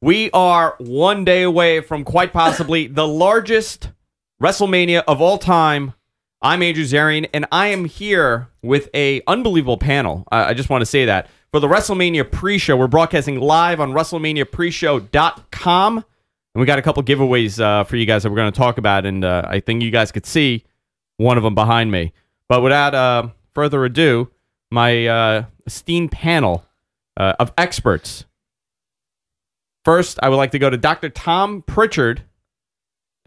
We are one day away from quite possibly the largest WrestleMania of all time. I'm Andrew Zarian, and I am here with an unbelievable panel. I just want to say that. For the WrestleMania Preshow, we're broadcasting live on WrestleManiaPreshow.com. And we got a couple giveaways for you guys that we're going to talk about, and I think you guys could see one of them behind me. But without further ado, my esteemed panel of experts. First, I would like to go to Dr. Tom Prichard,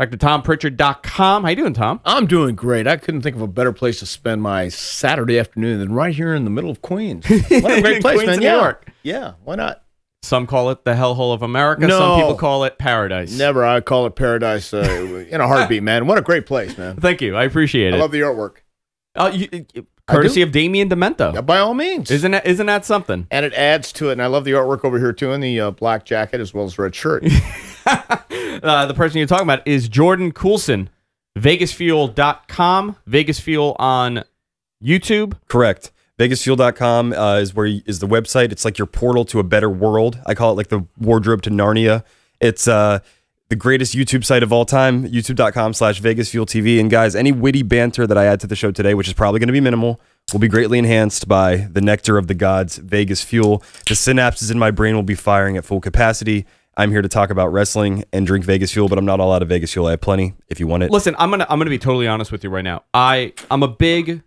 drtompritchard.com. How you doing, Tom? I'm doing great. I couldn't think of a better place to spend my Saturday afternoon than right here in the middle of Queens. What a great place, Queens, man. New York. Yeah, why not? Some call it the hellhole of America. No. Some people call it paradise. Never. I call it paradise in a heartbeat, man. What a great place, man. Thank you. I appreciate it. I love the artwork. Courtesy of Damien Demento. Yeah, by all means. Isn't that something? And it adds to it. And I love the artwork over here, too, in the black jacket as well as red shirt. The person you're talking about is Jordan Coulson, VegasFuel.com, VegasFuel on YouTube. Correct. VegasFuel.com is the website. It's like your portal to a better world. I call it like the wardrobe to Narnia. It's the greatest YouTube site of all time, youtube.com/VegasFuelTV. And guys, any witty banter that I add to the show today, which is probably going to be minimal, will be greatly enhanced by the nectar of the gods, Vegas Fuel. The synapses in my brain will be firing at full capacity. I'm here to talk about wrestling and drink Vegas Fuel, but I'm not all out of Vegas Fuel. I have plenty if you want it. Listen, I'm gonna be totally honest with you right now. I'm a big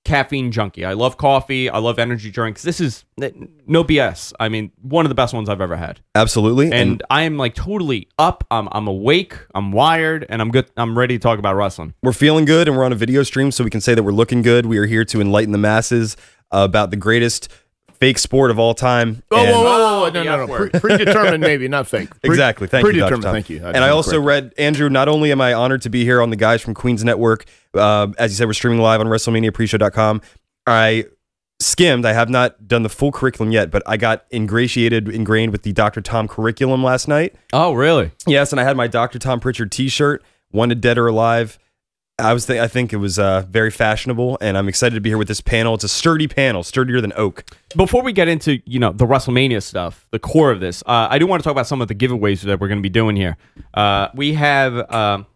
caffeine junkie. I love coffee. I love energy drinks. This is no BS. I mean, one of the best ones I've ever had. Absolutely. And I am like totally up. I'm awake. I'm wired, and I'm good. I'm ready to talk about wrestling. We're feeling good, and we're on a video stream, so we can say that we're looking good. We are here to enlighten the masses about the greatest fake sport of all time. Whoa. No. Predetermined, maybe, not fake. Exactly. Thank you, Dr. Tom. Thank you. And I also read, Andrew, not only am I honored to be here on the Guys from Queens Network, as you said, we're streaming live on WrestleManiaPreshow.com. I skimmed. I have not done the full curriculum yet, but I got ingrained with the Dr. Tom curriculum last night. Oh, really? Yes, and I had my Dr. Tom Prichard t-shirt, Wanted Dead or Alive. I think it was very fashionable, and I'm excited to be here with this panel. It's a sturdy panel, sturdier than oak. Before we get into the WrestleMania stuff, the core of this, I do want to talk about some of the giveaways that we're going to be doing here. We have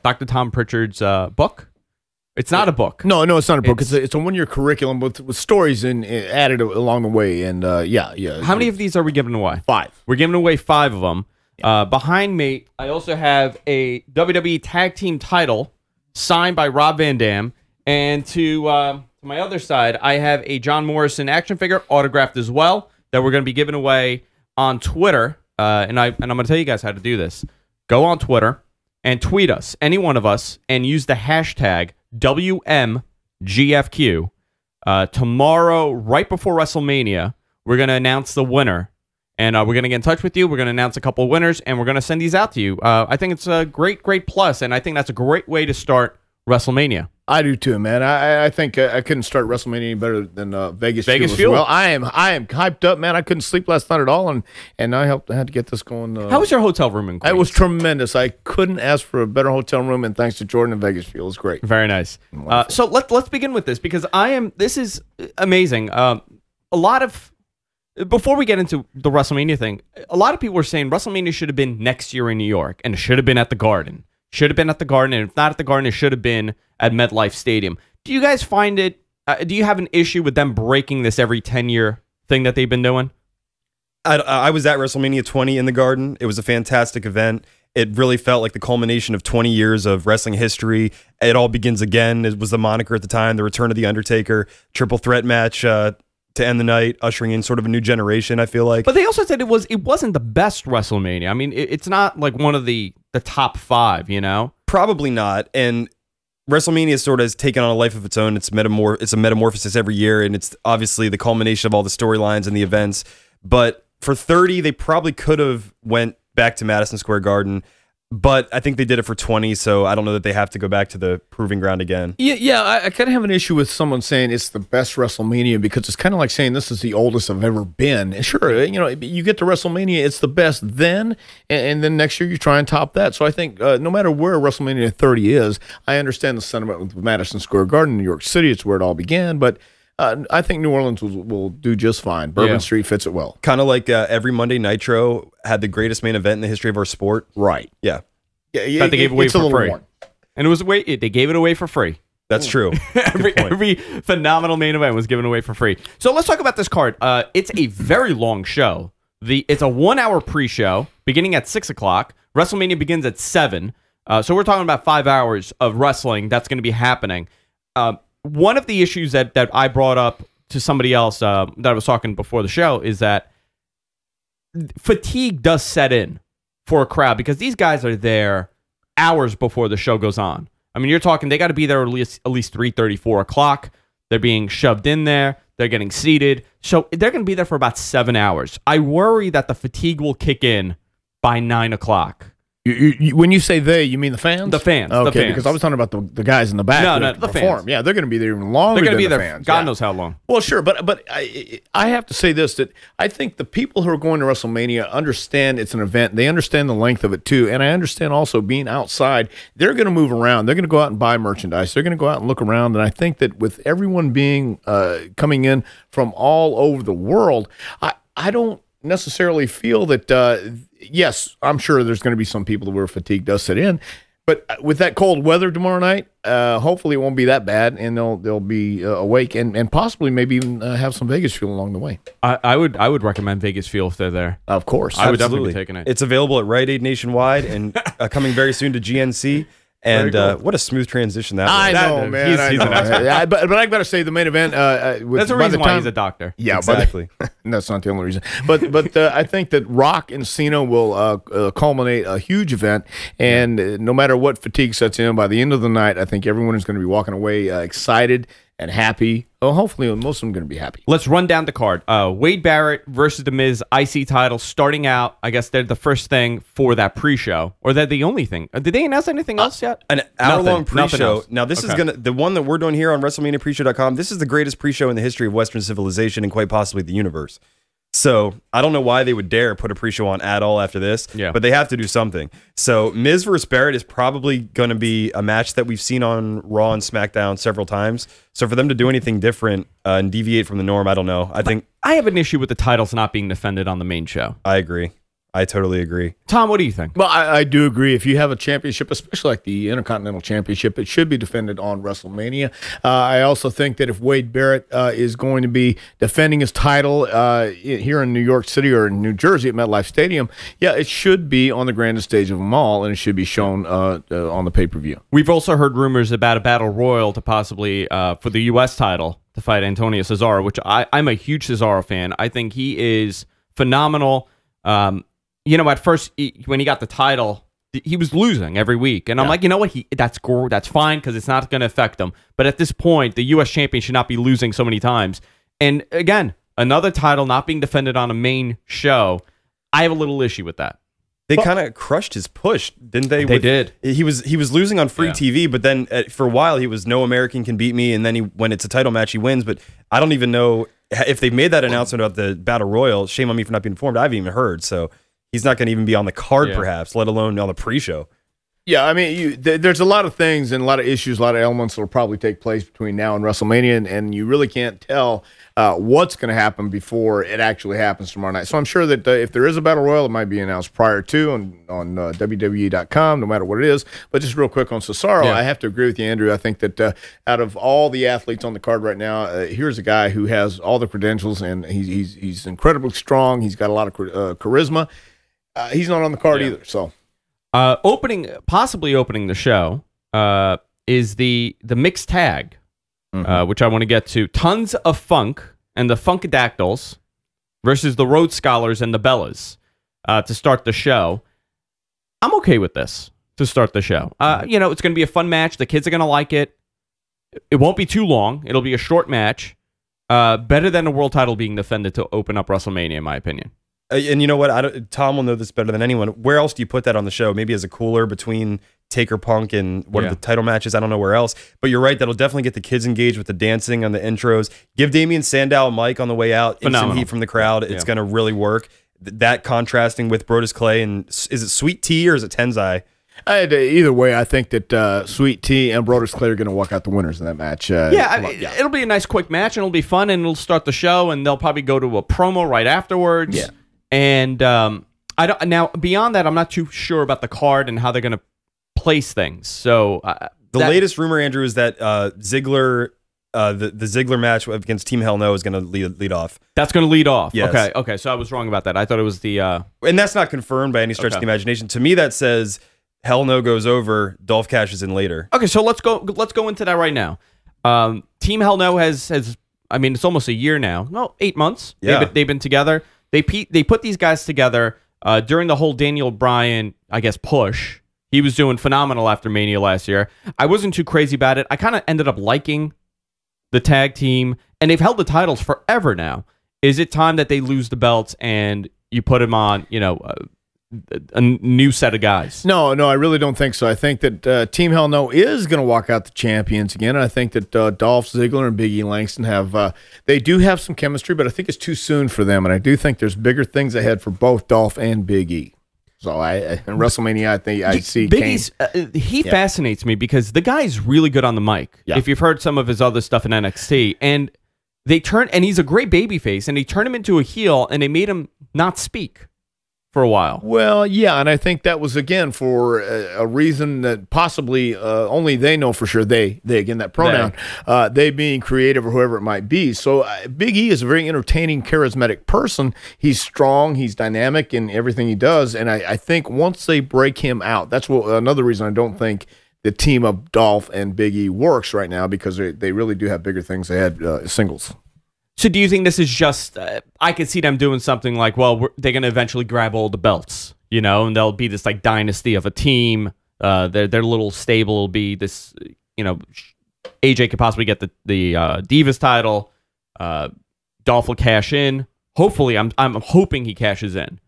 Dr. Tom Prichard's book. It's not a book. No, it's not a book. It's a one-year curriculum with stories added along the way. And yeah. How many of these are we giving away? 5. We're giving away 5 of them. Behind me, I also have a WWE Tag Team title signed by Rob Van Dam, and to my other side, I have a John Morrison action figure autographed as well that we're going to be giving away on Twitter. And I'm going to tell you guys how to do this. Go on Twitter and tweet us, any one of us, and use the hashtag WMGFQ. Tomorrow, right before WrestleMania, we're going to announce the winner. And we're going to get in touch with you. We're going to announce a couple of winners, and we're going to send these out to you. I think it's a great plus, and I think that's a great way to start WrestleMania. I do too, man. I think I couldn't start WrestleMania any better than Vegas Fuel. Fuel. Well, I am hyped up, man. I couldn't sleep last night at all, and I had to get this going. How was your hotel room in Queens? It was tremendous. I couldn't ask for a better hotel room, and thanks to Jordan and Vegas Fuel, it's great. Very nice. So let's begin with this, because this is amazing. Before we get into the WrestleMania thing, a lot of people were saying WrestleMania should have been next year in New York, and it should have been at the Garden. Should have been at the Garden, and if not at the Garden, it should have been at MetLife Stadium. Do you guys find it, do you have an issue with them breaking this every 10-year thing that they've been doing? I was at WrestleMania 20 in the Garden. It was a fantastic event. It really felt like the culmination of 20 years of wrestling history. It all begins again. It was the moniker at the time, the return of the Undertaker, triple threat match, to end the night, ushering in sort of a new generation, I feel like. But they also said it wasn't the best WrestleMania. I mean, it's not like one of the top 5, you know? Probably not. And WrestleMania sort of has taken on a life of its own. It's a metamorphosis every year, and it's obviously the culmination of all the storylines and the events. But for 30, they probably could have went back to Madison Square Garden. But I think they did it for 20, so I don't know that they have to go back to the proving ground again. Yeah, I kind of have an issue with someone saying it's the best WrestleMania, because it's kind of like saying this is the oldest I've ever been. And sure, you get to WrestleMania, it's the best then, and then next year you try and top that. So I think no matter where WrestleMania 30 is, I understand the sentiment with Madison Square Garden, New York City. It's where it all began, but I think New Orleans will do just fine. Bourbon Street fits it well. Kind of like every Monday Nitro had the greatest main event in the history of our sport. Right. Yeah. That they gave away for free. And it was they gave it away for free. That's true. every phenomenal main event was given away for free. So let's talk about this card. It's a very long show. It's a 1 hour pre-show beginning at 6 o'clock. WrestleMania begins at 7. So we're talking about 5 hours of wrestling that's going to be happening. One of the issues that I brought up to somebody else that I was talking before the show is that fatigue does set in for a crowd because these guys are there hours before the show goes on. I mean, you're talking they got to be there at least 3:30, 4 o'clock. They're being shoved in there. They're getting seated. So they're going to be there for about 7 hours. I worry that the fatigue will kick in by 9 o'clock. When you say they, you mean the fans? The fans. Okay, the fans. because I was talking about the guys in the back. No, the fans. Yeah, they're going to be there even longer. They're going to be the there. Fans. God knows how long. Well, sure, but I have to say this, that I think the people who are going to WrestleMania understand it's an event. They understand the length of it too, and I understand also being outside. They're going to move around. They're going to go out and buy merchandise. They're going to go out and look around. And I think that with everyone being coming in from all over the world, I don't necessarily feel that. Yes, I'm sure there's going to be some people where fatigue does set in, but with that cold weather tomorrow night, hopefully it won't be that bad, and they'll be awake and possibly maybe even have some Vegas fuel along the way. I would recommend Vegas fuel if they're there. Of course, I would definitely be taking it. It's available at Rite Aid nationwide and coming very soon to GNC. And cool. What a smooth transition that was. I know, man. He's I know. an expert. But I got to say, the main event. That's the reason why he's a doctor. Yeah, exactly. That's not the only reason. But I think that Rock and Cena will culminate a huge event, and no matter what fatigue sets in, by the end of the night, I think everyone is going to be walking away excited and happy. Well, hopefully, most of them are going to be happy. Let's run down the card. Wade Barrett versus The Miz IC title starting out. I guess they're the first thing for that pre-show, or they're the only thing. Did they announce anything else yet? An hour-long Nothing pre-show. else. Now, this is the one that we're doing here on WrestleManiaPreshow.com. This is the greatest pre-show in the history of Western civilization and quite possibly the universe. So I don't know why they would dare put a pre-show on at all after this, but they have to do something. So Miz versus Barrett is probably going to be a match that we've seen on Raw and SmackDown several times. So for them to do anything different and deviate from the norm, I don't know. I have an issue with the titles not being defended on the main show. I agree. I totally agree. Tom, what do you think? Well, I do agree. If you have a championship, especially like the Intercontinental Championship, it should be defended on WrestleMania. I also think that if Wade Barrett is going to be defending his title here in New York City or in New Jersey at MetLife Stadium, it should be on the grandest stage of them all, and it should be shown on the pay-per-view. We've also heard rumors about a battle royal to possibly for the U.S. title to fight Antonio Cesaro, which I'm a huge Cesaro fan. I think he is phenomenal. At first, when he got the title, he was losing every week. And I'm like, you know what? That's fine because it's not going to affect him. But at this point, the U.S. champion should not be losing so many times. And again, another title not being defended on a main show, I have a little issue with that. They kind of crushed his push, didn't they? They did. He was losing on free TV, but then for a while he was no American can beat me, and then when it's a title match, he wins. But I don't even know if they made that announcement about the Battle Royal. Shame on me for not being informed. I haven't even heard, so he's not going to even be on the card, perhaps, let alone on the pre-show. Yeah, I mean, there's a lot of things and a lot of issues, a lot of elements that will probably take place between now and WrestleMania, and you really can't tell what's going to happen before it actually happens tomorrow night. So I'm sure that if there is a Battle Royal, it might be announced prior to on WWE.com, no matter what it is. But just real quick on Cesaro, I have to agree with you, Andrew. I think that out of all the athletes on the card right now, here's a guy who has all the credentials, and he's incredibly strong. He's got a lot of charisma. He's not on the card either, so... possibly opening the show is the mixed tag, which I want to get to. Tons of Funk and the Funkadactyls versus the Rhodes Scholars and the Bellas to start the show. I'm okay with this to start the show. It's going to be a fun match. The kids are going to like it. It won't be too long. It'll be a short match. Better than a world title being defended to open up WrestleMania, in my opinion. And you know what? Tom will know this better than anyone. Where else do you put that on the show? Maybe as a cooler between Taker Punk and one of the title matches. I don't know where else. But you're right. That'll definitely get the kids engaged with the dancing on the intros. Give Damian Sandow a mic on the way out. Phenomenal. Instant heat from the crowd. It's going to really work. That contrasting with Brodus Clay and is it Sweet Tea or is it Tenzai? Either way, I think that Sweet Tea and Brodus Clay are going to walk out the winners in that match. It'll be a nice quick match, and it'll be fun, and it'll start the show, and they'll probably go to a promo right afterwards. Yeah. And I don't now beyond that, I'm not too sure about the card and how they're going to place things. So the latest rumor, Andrew, is that Ziggler. The Ziggler match against Team Hell No is going to lead off. That's going to lead off. Yes. Okay. So I was wrong about that. I thought it was the. And that's not confirmed by any stretch of the imagination. To me, that says Hell No goes over. Dolph cashes in later. Okay, so let's go into that right now. Team Hell No has. I mean, it's almost a year now. No, 8 months. Yeah. They've been together. They put these guys together during the whole Daniel Bryan, I guess, push. He was doing phenomenal after Mania last year. I wasn't too crazy about it. I kind of ended up liking the tag team, and they've held the titles forever now. Is it time that they lose the belts and you put them on, a new set of guys? No, I really don't think so. I think that Team Hell No is going to walk out the champions again. And I think that Dolph Ziggler and Big E Langston they do have some chemistry, but I think it's too soon for them. And I do think there's bigger things ahead for both Dolph and Big E. So in WrestleMania, I think I see Big E's, he fascinates me because the guy's really good on the mic. Yeah. If you've heard some of his other stuff in NXT, and he's a great babyface, and they turned him into a heel, and they made him not speak for a while. Well, yeah, and I think that was, again, for a reason that possibly only they know for sure. They again, that pronoun, they being creative or whoever it might be. So Big E is a very entertaining, charismatic person. He's strong, he's dynamic in everything he does, and I think once they break him out, that's another reason I don't think the team of Dolph and Big E works right now, because they really do have bigger things ahead singles. So do you think this is just, I could see them doing something like, well, they're going to eventually grab all the belts, and there'll be this like dynasty of a team. Their little stable will be this, AJ could possibly get the Divas title. Dolph will cash in. Hopefully, I'm hoping he cashes in.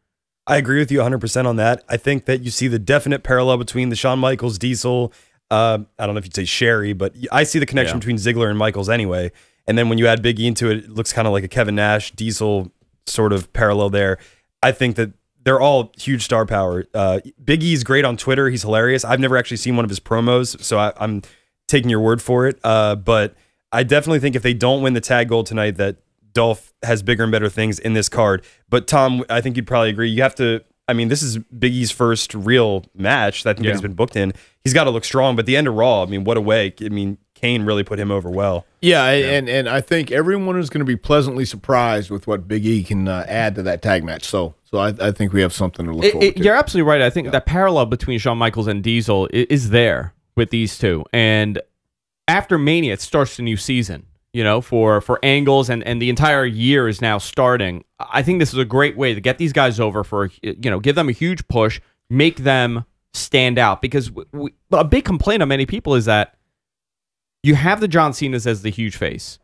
I agree with you 100% on that. I think that you see the definite parallel between the Shawn Michaels, Diesel, I don't know if you'd say Sherry, but I see the connection between Ziggler and Michaels anyway. And then when you add Big E into it, it looks kind of like a Kevin Nash, Diesel sort of parallel there. I think that they're all huge star power. Big E's great on Twitter. He's hilarious. I've never actually seen one of his promos, so I'm taking your word for it. But I definitely think if they don't win the tag gold tonight, that Dolph has bigger and better things in this card. But Tom, I think you'd probably agree. You have to, this is Big E's first real match that I think he's been booked in. He's got to look strong, but the end of Raw, what a way. Kane really put him over well. Yeah, and I think everyone is going to be pleasantly surprised with what Big E can add to that tag match. So I think we have something to look forward to. You're absolutely right. I think that parallel between Shawn Michaels and Diesel is there with these two. And after Mania, it starts the new season, for angles, and the entire year is now starting. I think this is a great way to get these guys over for, give them a huge push, make them stand out. Because a big complaint of many people is that you have the John Cena's as the huge face.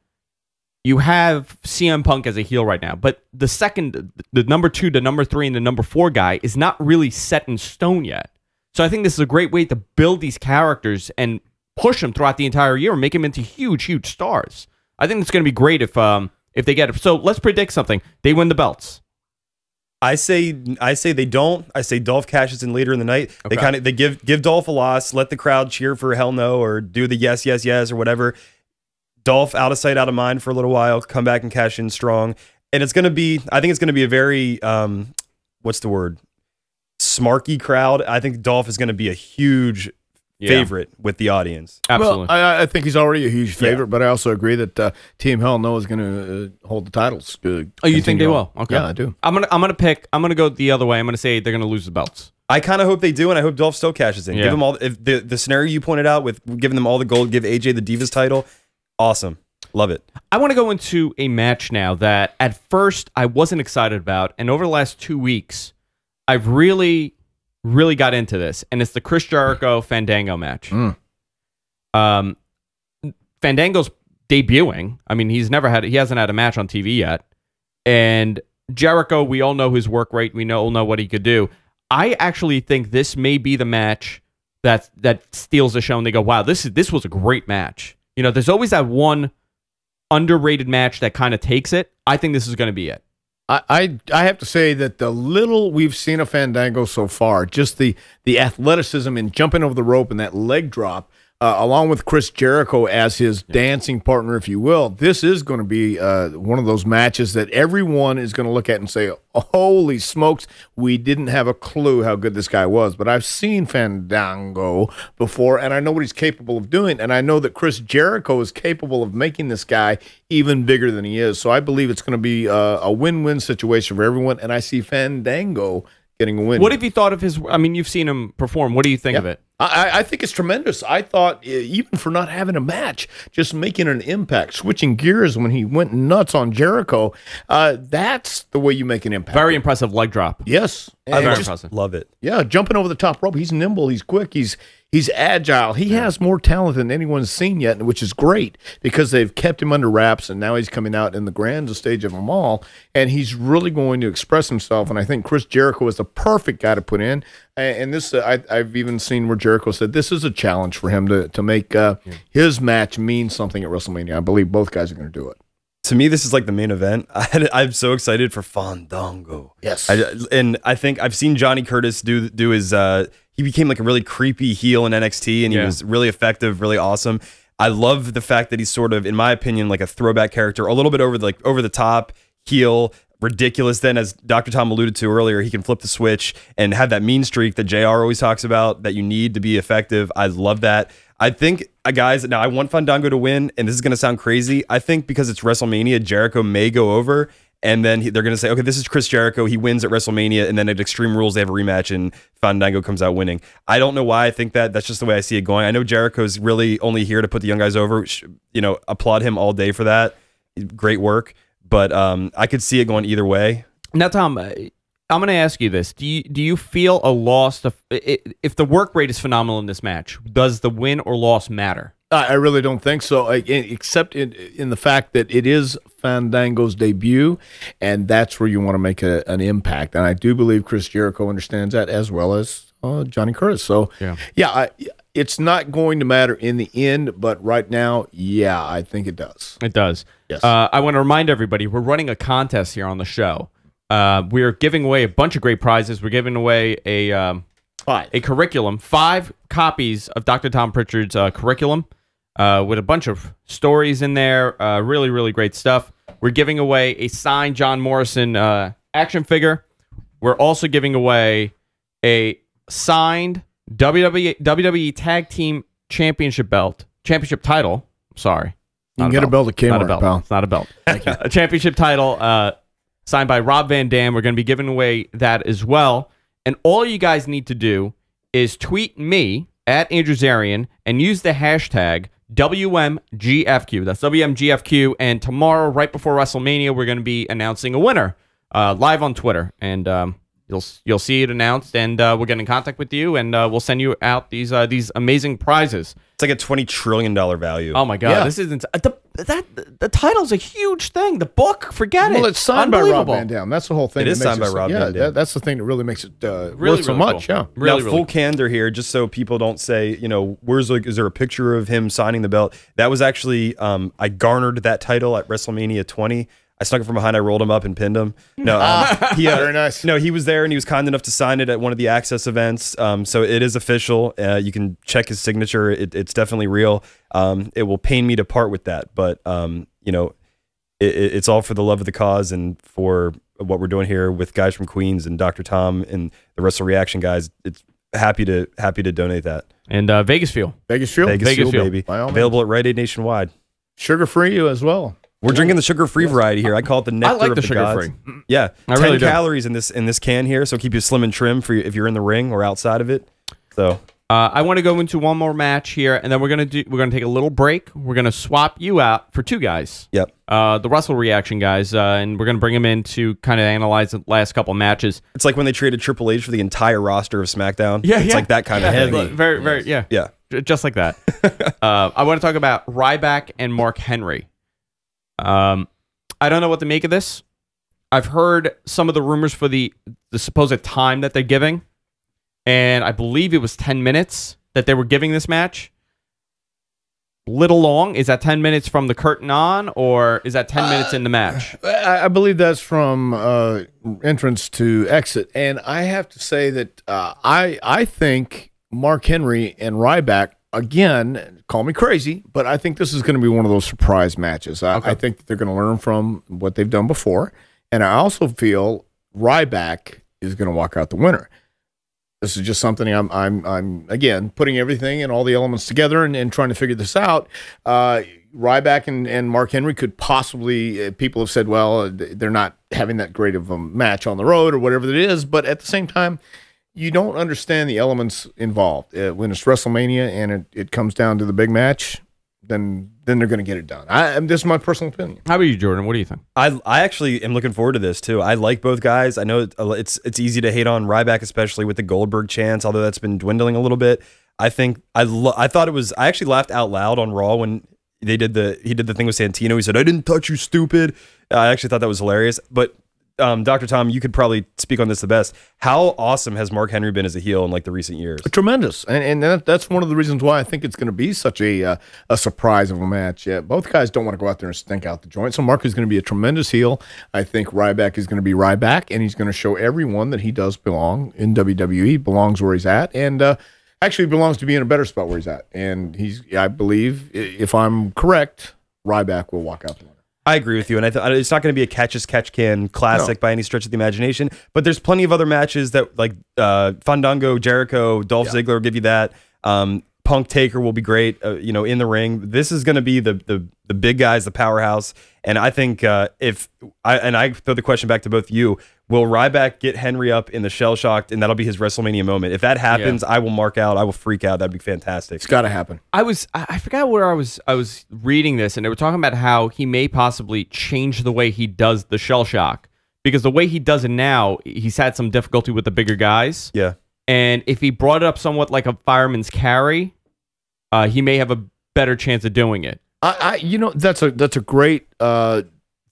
You have CM Punk as a heel right now. But the number 2, the number 3, and the number 4 guy is not really set in stone yet. So I think this is a great way to build these characters and push them throughout the entire year and make them into huge, huge stars. I think it's going to be great if they get it. So let's predict something. They win the belts. I say they don't. I say Dolph cashes in later in the night. Okay. They give Dolph a loss, let the crowd cheer for Hell No or do the yes, yes, yes or whatever. Dolph out of sight, out of mind for a little while, come back and cash in strong. And it's going to be, I think it's going to be a very, what's the word? Smarky crowd. I think Dolph is going to be a huge favorite with the audience. Absolutely. Well, I think he's already a huge favorite, but I also agree that Team Hell No is going to hold the titles. Oh, you think they will? Okay. Yeah, I do. I'm gonna go the other way. I'm gonna say they're gonna lose the belts. I kind of hope they do, and I hope Dolph still cashes in. Yeah. Give them all. If the scenario you pointed out with giving them all the gold, give AJ the Divas title. Awesome, love it. I want to go into a match now that at first I wasn't excited about, and over the last 2 weeks, I've really got into this, and it's the Chris Jericho Fandango match. Fandango's debuting. He hasn't had a match on TV yet, and Jericho, we all know his work rate. We all know what he could do. I actually think this may be the match that steals the show, and they go, "Wow, this was a great match." There's always that one underrated match that kind of takes it. I think this is going to be it. I have to say that the little we've seen of Fandango so far, just the athleticism in jumping over the rope and that leg drop, along with Chris Jericho as his dancing partner, if you will, this is going to be one of those matches that everyone is going to look at and say, holy smokes, we didn't have a clue how good this guy was. But I've seen Fandango before, and I know what he's capable of doing, and I know that Chris Jericho is capable of making this guy even bigger than he is. So I believe it's going to be a win-win situation for everyone, and I see Fandango getting a win. What have you thought of his? I mean, you've seen him perform. What do you think of it? I think it's tremendous. I thought, even for not having a match, just making an impact, switching gears when he went nuts on Jericho, that's the way you make an impact. Very impressive leg drop. Yes. Very impressive. Love it. Yeah, jumping over the top rope. He's nimble. He's quick. He's agile. He has more talent than anyone's seen yet, which is great because they've kept him under wraps, and now he's coming out in the grand stage of them all, and he's really going to express himself. And I think Chris Jericho is the perfect guy to put in. And this, I've even seen where Jericho said this is a challenge for him to make his match mean something at WrestleMania. I believe both guys are going to do it. To me, this is like the main event. I'm so excited for Fandango. Yes. And I think I've seen Johnny Curtis do his, he became like a really creepy heel in NXT, and he was really effective, really awesome. I love the fact that he's sort of, in my opinion, like a throwback character, a little bit over the top heel, ridiculous. Then, as Dr. Tom alluded to earlier, he can flip the switch and have that mean streak that JR always talks about that you need to be effective. I love that. I think, guys, now I want Fandango to win, and this is going to sound crazy. I think because it's WrestleMania, Jericho may go over, and then they're going to say, okay, this is Chris Jericho. He wins at WrestleMania, and then at Extreme Rules, they have a rematch, and Fandango comes out winning. I don't know why I think that. That's just the way I see it going. I know Jericho's really only here to put the young guys over. Applaud him all day for that. Great work. But I could see it going either way. Now, Tom, I'm going to ask you this. Do you feel a loss? If the work rate is phenomenal in this match, does the win or loss matter? I really don't think so, except in the fact that it is Fandango's debut, and that's where you want to make an impact. And I do believe Chris Jericho understands that, as well as Johnny Curtis. So, it's not going to matter in the end, but right now, I think it does. It does. Yes. I want to remind everybody, we're running a contest here on the show. We're giving away a bunch of great prizes. We're giving away a curriculum, 5 copies of Dr. Tom Prichard's curriculum with a bunch of stories in there. Really, really great stuff. We're giving away a signed John Morrison action figure. We're also giving away a signed WWE Tag Team Championship title. Sorry. You can get a belt at Kmart, pal. It's not a belt. A championship title signed by Rob Van Dam. We're going to be giving away that as well. And all you guys need to do is tweet me at Andrew Zarian and use the hashtag WMGFQ. That's WMGFQ. And tomorrow, right before WrestleMania, we're going to be announcing a winner live on Twitter. And you'll see it announced, and we'll get in contact with you, and we'll send you out these amazing prizes. It's like a $20 trillion value. Oh my God, this isn't the title's a huge thing. The book, forget it. Well, it's signed by Rob Van Dam. That's the whole thing. It is signed by Rob Van Dam. That's the thing that really makes it really, worth so much. Cool. Yeah. Really, now, full candor here, just so people don't say, is there a picture of him signing the belt? That was actually, I garnered that title at WrestleMania 20. I snuck it from behind. I rolled him up and pinned him. No, very nice. No, he was there, and he was kind enough to sign it at one of the Access events. So it is official. You can check his signature. It's definitely real. It will pain me to part with that, but it's all for the love of the cause and for what we're doing here with guys from Queens and Dr. Tom and the Wrestle Reaction guys. It's happy to donate that. And Vegas Fuel, Vegas Fuel, baby. Available at Rite Aid nationwide. Sugar free as well. We're drinking the sugar-free variety here. I call it the nectar I like of the the sugar-free. gods. Yeah, I 10 really do. calories in this can here, so keep you slim and trim for if you're in the ring or outside of it. So I want to go into one more match here, and then we're gonna take a little break. We're gonna swap you out for 2 guys. Yep. The Wrestle Reaction guys, and we're gonna bring them in to kind of analyze the last couple matches. It's like when they traded Triple H for the entire roster of SmackDown. Yeah, it's like that kind of heavy. Very, very, yeah, just like that. I want to talk about Ryback and Mark Henry. I don't know what to make of this. I've heard some of the rumors for the supposed time that they're giving, and I believe it was 10 minutes that they were giving this match. little long? Is that 10 minutes from the curtain on, or is that 10 minutes in the match? I believe that's from entrance to exit. And I have to say that I think Mark Henry and Ryback, again, call me crazy, but I think this is going to be one of those surprise matches. I think that they're going to learn from what they've done before. And I also feel Ryback is going to walk out the winner. This is just something I'm again putting everything and all the elements together and trying to figure this out. Ryback and Mark Henry could possibly. People have said, well, they're not having that great of a match on the road or whatever it is. But at the same time, you don't understand the elements involved. When it's WrestleMania and it comes down to the big match, then they're going to get it done. This is my personal opinion. How about you, Jordan? What do you think? I actually am looking forward to this too. I like both guys. I know it's easy to hate on Ryback, especially with the Goldberg chance, although that's been dwindling a little bit. I think I thought it was. I actually laughed out loud on Raw when he did the thing with Santino. He said, "I didn't touch you, stupid." I actually thought that was hilarious. But Dr. Tom, you could probably speak on this the best. How awesome has Mark Henry been as a heel in like the recent years? Tremendous, and that's one of the reasons why I think it's going to be such a surprise of a match. Yeah, both guys don't want to go out there and stink out the joint. So Mark is going to be a tremendous heel. I think Ryback is going to be Ryback, and he's going to show everyone that he does belong in WWE, belongs where he's at, and actually belongs to be in a better spot where he's at. And I believe, if I'm correct, Ryback will walk out the winner. I agree with you, and it's not going to be a catch-as-catch-can classic by any stretch of the imagination, but there's plenty of other matches that, like Fandango, Jericho, Dolph Ziggler will give you that. Punk Taker will be great, in the ring. This is going to be the big guys, the powerhouse, and I think I throw the question back to both of you, will Ryback get Henry up in the shell-shocked, and that'll be his WrestleMania moment? If that happens, I will mark out. I will freak out. That'd be fantastic. It's got to happen. I forgot where I was reading this, and they were talking about how he may possibly change the way he does the shell shock, because the way he does it now, he's had some difficulty with the bigger guys. Yeah. And if he brought it up somewhat like a fireman's carry, he may have a better chance of doing it. That's a great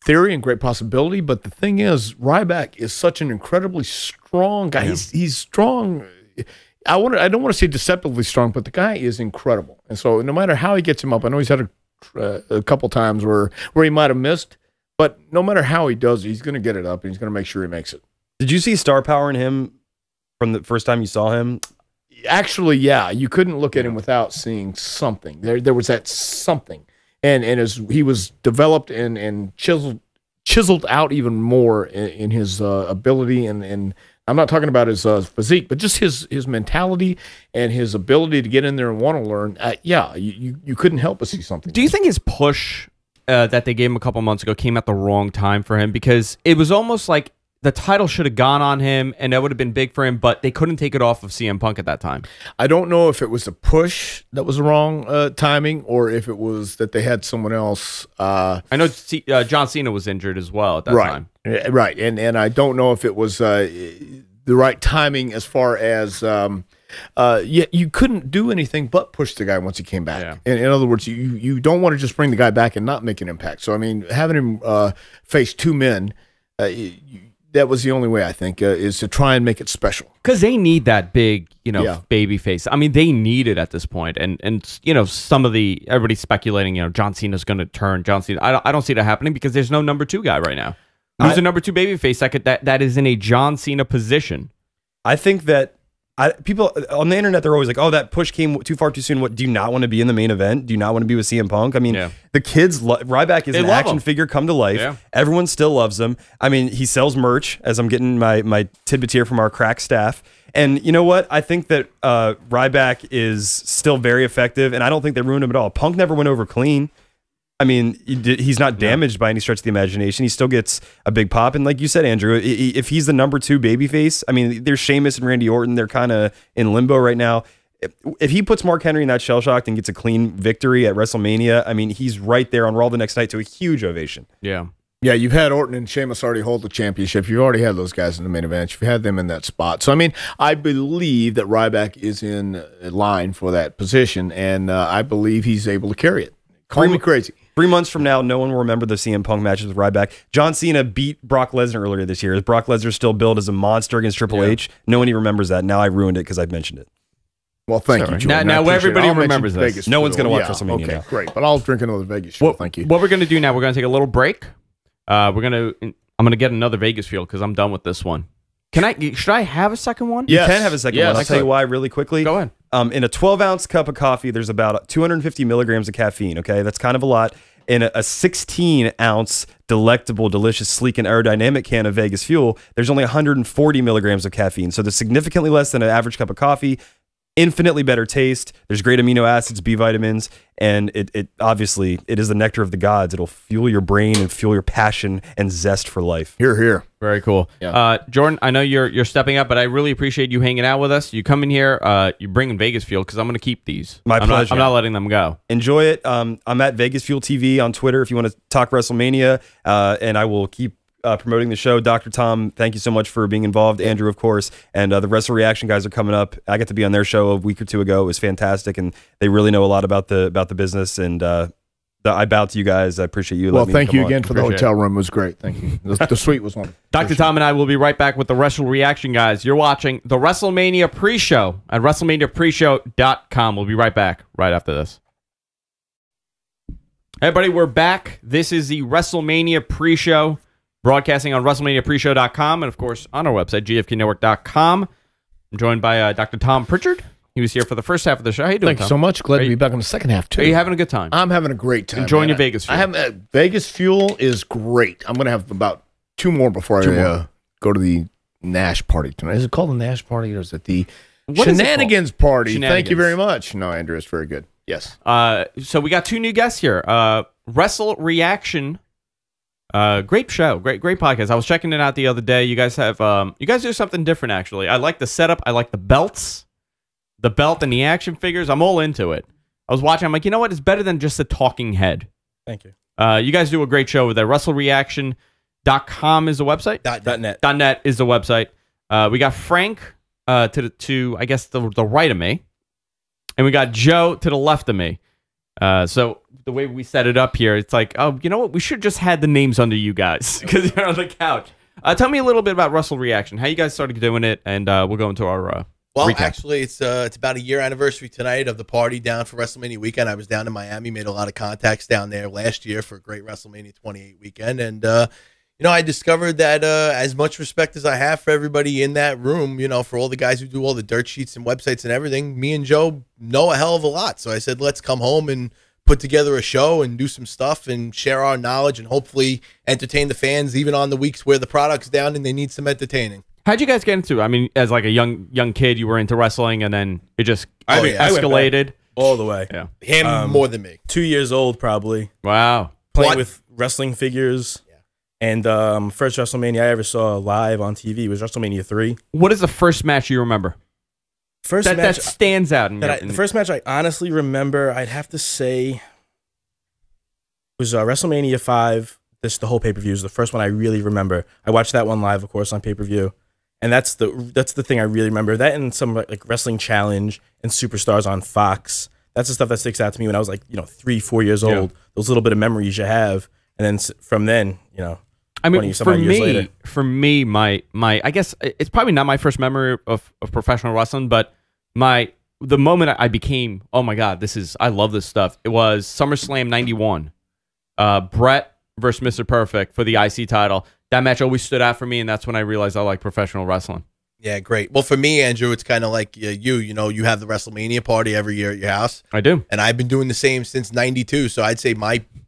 theory and great possibility, but the thing is, Ryback is such an incredibly strong guy. He's strong. I don't want to say deceptively strong, but the guy is incredible. And so no matter how he gets him up, I know he's had a couple times where he might have missed, but no matter how he does it, he's going to get it up and he's going to make sure he makes it. Did you see star power in him from the first time you saw him? Actually, yeah. You couldn't look at him without seeing something. There was that something. And as he was developed and chiseled out even more in his ability, and I'm not talking about his physique, but just his mentality and his ability to get in there and want to learn. You couldn't help but see something. Do you think his push that they gave him a couple months ago came at the wrong time for him? Because it was almost like the title should have gone on him, and that would have been big for him, but they couldn't take it off of CM Punk at that time. I don't know if it was a push that was the wrong timing, or if it was that they had someone else. I know John Cena was injured as well at that time. Right, and I don't know if it was the right timing as far as you couldn't do anything but push the guy once he came back. Yeah. In other words, you don't want to just bring the guy back and not make an impact. So I mean, having him face two men. That was the only way, I think, is to try and make it special. Because they need that big, baby face. I mean, they need it at this point. And everybody's speculating, John Cena's going to turn John Cena. I don't see that happening because there's no number 2 guy right now. Who's the number 2 baby face that is in a John Cena position? I think that people on the internet, they're always like, oh, that push came too far too soon. What, do you not want to be in the main event? Do you not want to be with CM Punk? I mean, the kids, Ryback is an action figure come to life. Yeah. Everyone still loves him. I mean, he sells merch, as I'm getting my tidbits here from our crack staff. And you know what? I think that Ryback is still very effective, and I don't think they ruined him at all. Punk never went over clean. I mean, he's not damaged by any stretch of the imagination. He still gets a big pop. And like you said, Andrew, if he's the number 2 babyface, I mean, there's Sheamus and Randy Orton. They're kind of in limbo right now. If he puts Mark Henry in that shell-shocked and gets a clean victory at WrestleMania, I mean, he's right there on Raw the next night to a huge ovation. Yeah. Yeah, you've had Orton and Sheamus already hold the championship. You've already had those guys in the main event. You've had them in that spot. So, I mean, I believe that Ryback is in line for that position, and I believe he's able to carry it. Call me crazy. 3 months from now, no one will remember the CM Punk matches with Ryback. John Cena beat Brock Lesnar earlier this year. Is Brock Lesnar still billed as a monster against Triple H? No one even remembers that. Now I ruined it because I've mentioned it. Well, thank you, Jordan. Now I appreciate everybody it. I'll remembers mention this. Vegas No one's Fuel. gonna watch WrestleMania Okay, now. great. But I'll drink another Vegas Fuel. Thank you. What we're going to do now, we're going to take a little break. I'm going to get another Vegas Fuel because I'm done with this one. Should I have a second one? Yes. You can have a second Yes. one. I'll tell you why really quickly. Go ahead. In a 12-ounce cup of coffee, there's about 250 milligrams of caffeine, okay? That's kind of a lot. In a 16-ounce delectable, delicious, sleek, and aerodynamic can of Vegas Fuel, there's only 140 milligrams of caffeine. So there's significantly less than an average cup of coffee. Infinitely better taste. There's great amino acids, B vitamins, and it obviously it is the nectar of the gods. It'll fuel your brain and fuel your passion and zest for life. Here, here. Very cool. Yeah. Jordan, I know you're stepping up, but I really appreciate you hanging out with us. You come in here, you bring in Vegas Fuel because I'm going to keep these. My pleasure. I'm not letting them go. Enjoy it. I'm at Vegas Fuel TV on Twitter if you want to talk WrestleMania, and I will keep promoting the show. Dr. Tom, thank you so much for being involved. Andrew, of course, and the Wrestle Reaction guys are coming up. I got to be on their show a week or two ago. It was fantastic, and they really know a lot about the business. And I bow to you guys. I appreciate you. Well, letting me thank come you on. again for the Appreciate hotel room. It was great. Thank you. The suite was wonderful. Dr. Tom and I will be right back with the Wrestle Reaction guys. You're watching the WrestleMania Preshow at WrestleManiaPreshow.com. We'll be right back right after this. Hey, everybody, we're back. This is the WrestleMania Preshow, broadcasting on WrestleManiaPreshow.com and, of course, on our website, GFKNetwork.com. I'm joined by Dr. Tom Prichard. He was here for the first half of the show. How you doing, Thank you Tom? so much. Glad to be back on the second half, too. Are you having a good time? I'm having a great time. Enjoying man. your Vegas Fuel. I have Vegas Fuel is great. I'm going to have about two more before I go to the Nash party tonight. Is it called the Nash party or is it the Shenanigans party? Thank you very much. No, Andrew, it's very good. Yes. So we got two new guests here. Wrestle Reaction. Great show. Great podcast. I was checking it out the other day. You guys have you guys do something different, actually. I like the setup. I like the belts. The belt and the action figures. I'm all into it. I was watching. I'm like, you know what? It's better than just a talking head. Thank you. You guys do a great show with that. WrestleReaction.com is the website. .net. .net is the website. We got Frank to I guess the right of me, and we got Joe to the left of me. So the way we set it up here, it's like, oh, you know what? We should just had the names under you guys because you're on the couch. Tell me a little bit about Wrestle Reaction. How you guys started doing it, and we'll go into our Well, recap. actually, it's about a year anniversary tonight of the party down for WrestleMania weekend. I was down in Miami, made a lot of contacts down there last year for a great WrestleMania 28 weekend. And, I discovered that as much respect as I have for everybody in that room, for all the guys who do all the dirt sheets and websites and everything, me and Joe know a hell of a lot. So I said, let's come home and put together a show and do some stuff and share our knowledge and hopefully entertain the fans even on the weeks where the product's down and they need some entertaining. How'd you guys get into it? I mean, as like a young kid, you were into wrestling, and then it just I went escalated. all the way. Yeah. Him more than me. 2 years old, probably. Wow. Playing What? with wrestling figures. And first WrestleMania I ever saw live on TV was WrestleMania 3. What is the first match you remember? First That match stands out. In the first match I honestly remember, I'd have to say, was WrestleMania 5. The whole pay-per-view is the first one I really remember. I watched that one live, of course, on pay-per-view. And that's the thing I really remember. That and some like Wrestling Challenge and Superstars on Fox. That's the stuff that sticks out to me when I was like 3-4 years old. Those little bit of memories you have, and then from then I mean, 20-some-odd years later. for me, my I guess it's probably not my first memory of professional wrestling, but the moment I became, oh my God, I love this stuff. It was SummerSlam '91, Brett versus Mr. Perfect for the IC title. That match always stood out for me, and that's when I realized I like professional wrestling. Yeah, great. Well, for me, Andrew, it's kind of like you have the WrestleMania party every year at your house. I do. And I've been doing the same since '92. So I'd say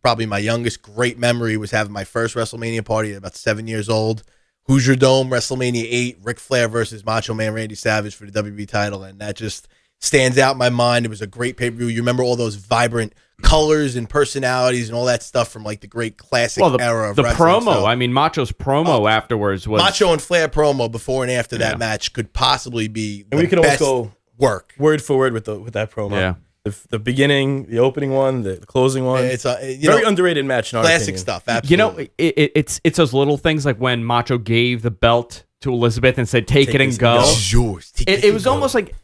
probably my youngest great memory was having my first WrestleMania party at about 7 years old. Hoosier Dome, WrestleMania 8, Ric Flair versus Macho Man Randy Savage for the WB title. And that just stands out in my mind. It was a great pay-per-view. You remember all those vibrant colors and personalities and all that stuff from like the great classic era of the wrestling. promo. So, I mean, Macho's promo afterwards was Macho and Flair promo before and after that match could possibly be And we could best almost go work. word for word with that promo. Yeah. The beginning, the opening one, the closing one. It's a very underrated match in our classic opinion. stuff. Absolutely. it's those little things like when Macho gave the belt to Elizabeth and said, "Take it and go." This is yours. It was almost like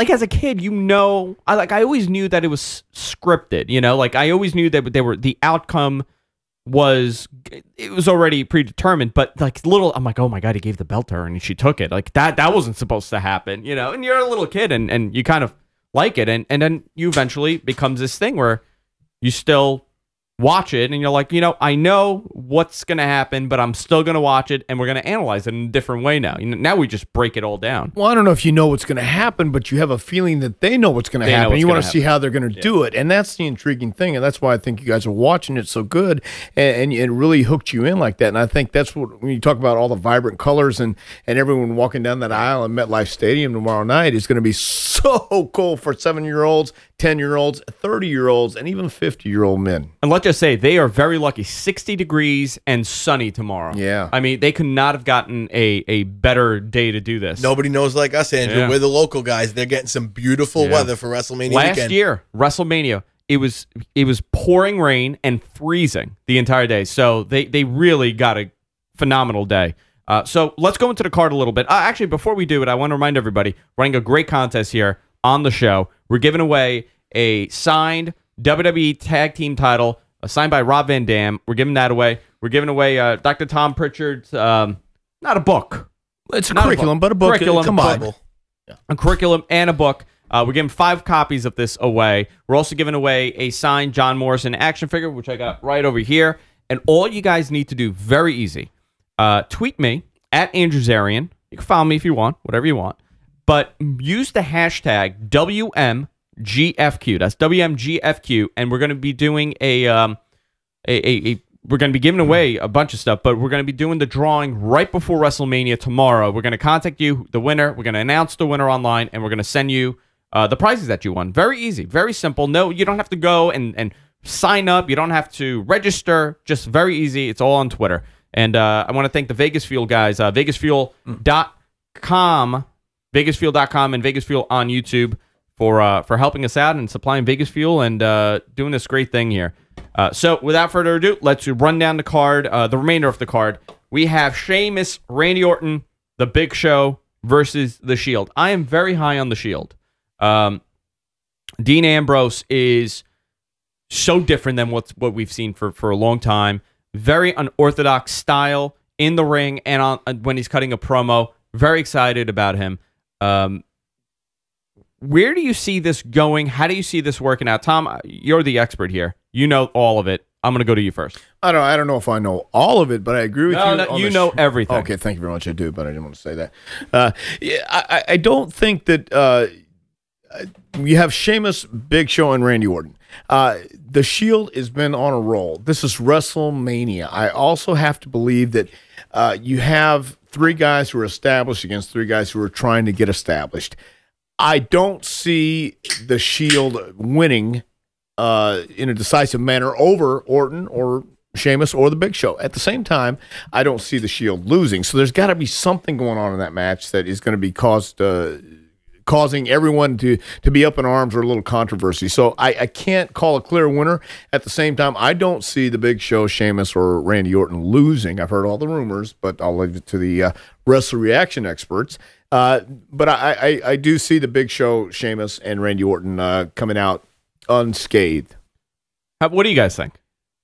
as a kid, I always knew that it was scripted. Like I always knew that the outcome was already predetermined. But like I'm like, oh my God, he gave the belt to her and she took it. Like that wasn't supposed to happen. And you're a little kid and you kind of like it, and then you eventually becomes this thing where you still watch it and you're like, I know what's going to happen, but I'm still going to watch it, and we're going to analyze it in a different way now. Now we just break it all down. Well, I don't know if you know what's going to happen, but you have a feeling that they know what's going to happen. You want to see how they're going to do it, and that's the intriguing thing, and that's why I think you guys are watching it so good, and it really hooked you in like that. And I think that's what, when you talk about all the vibrant colors and everyone walking down that aisle in MetLife Stadium tomorrow night is going to be so cool for 7-year-olds, 10-year-olds, 30-year-olds, and even 50-year-old men. And let's just say they are very lucky. 60 degrees and sunny tomorrow. Yeah. I mean, they could not have gotten a better day to do this. Nobody knows like us, Andrew. Yeah. We're the local guys. They're getting some beautiful weather for WrestleMania Last weekend. year, WrestleMania, it was pouring rain and freezing the entire day. So they really got a phenomenal day. So let's go into the card a little bit. Actually, before we do it, I want to remind everybody, we're running a great contest here on the show. We're giving away a signed WWE Tag Team title, signed by Rob Van Dam. We're giving that away. We're giving away Dr. Tom Prichard's, not a book. It's a curriculum, but a book. Curriculum, Come on. A curriculum and a book. We're giving 5 copies of this away. We're also giving away a signed John Morrison action figure, which I got right over here. And all you guys need to do, very easy, tweet me at Andrew Zarian. You can follow me if you want, whatever you want. But use the hashtag WMGFQ. That's WMGFQ. And we're going to be doing we're going to be giving away a bunch of stuff, but we're going to be doing the drawing right before WrestleMania tomorrow. We're going to contact you, the winner. We're going to announce the winner online, and we're going to send you the prizes that you won. Very easy, very simple. No, you don't have to go and sign up. You don't have to register. Just very easy. It's all on Twitter. And I want to thank the Vegas Fuel guys, VegasFuel.com, VegasFuel.com, and Vegas Fuel on YouTube for helping us out and supplying Vegas Fuel and doing this great thing here. So without further ado, let's run down the card, the remainder of the card. We have Sheamus, Randy Orton, The Big Show versus The Shield. I am very high on The Shield. Dean Ambrose is so different than what we've seen for a long time. Very unorthodox style in the ring and when he's cutting a promo. Very excited about him. Where do you see this going? How do you see this working out? Tom, you're the expert here. You know all of it. I'm going to go to you first. I don't know if I know all of it, but I agree with you. No, you know everything. Okay, thank you very much. I do, but I didn't want to say that. I don't think that you have Sheamus, Big Show, and Randy Orton. The Shield has been on a roll. This is WrestleMania. I also have to believe that you have 3 guys who are established against 3 guys who are trying to get established. I don't see the Shield winning in a decisive manner over Orton or Sheamus or the Big Show. At the same time, I don't see the Shield losing. So there's got to be something going on in that match that is going to be causing everyone to be up in arms or a little controversy. So I can't call a clear winner. At the same time, I don't see the Big Show, Sheamus, or Randy Orton losing. I've heard all the rumors, but I'll leave it to the Wrestle Reaction experts. But I do see the Big Show, Sheamus, and Randy Orton coming out unscathed. What do you guys think?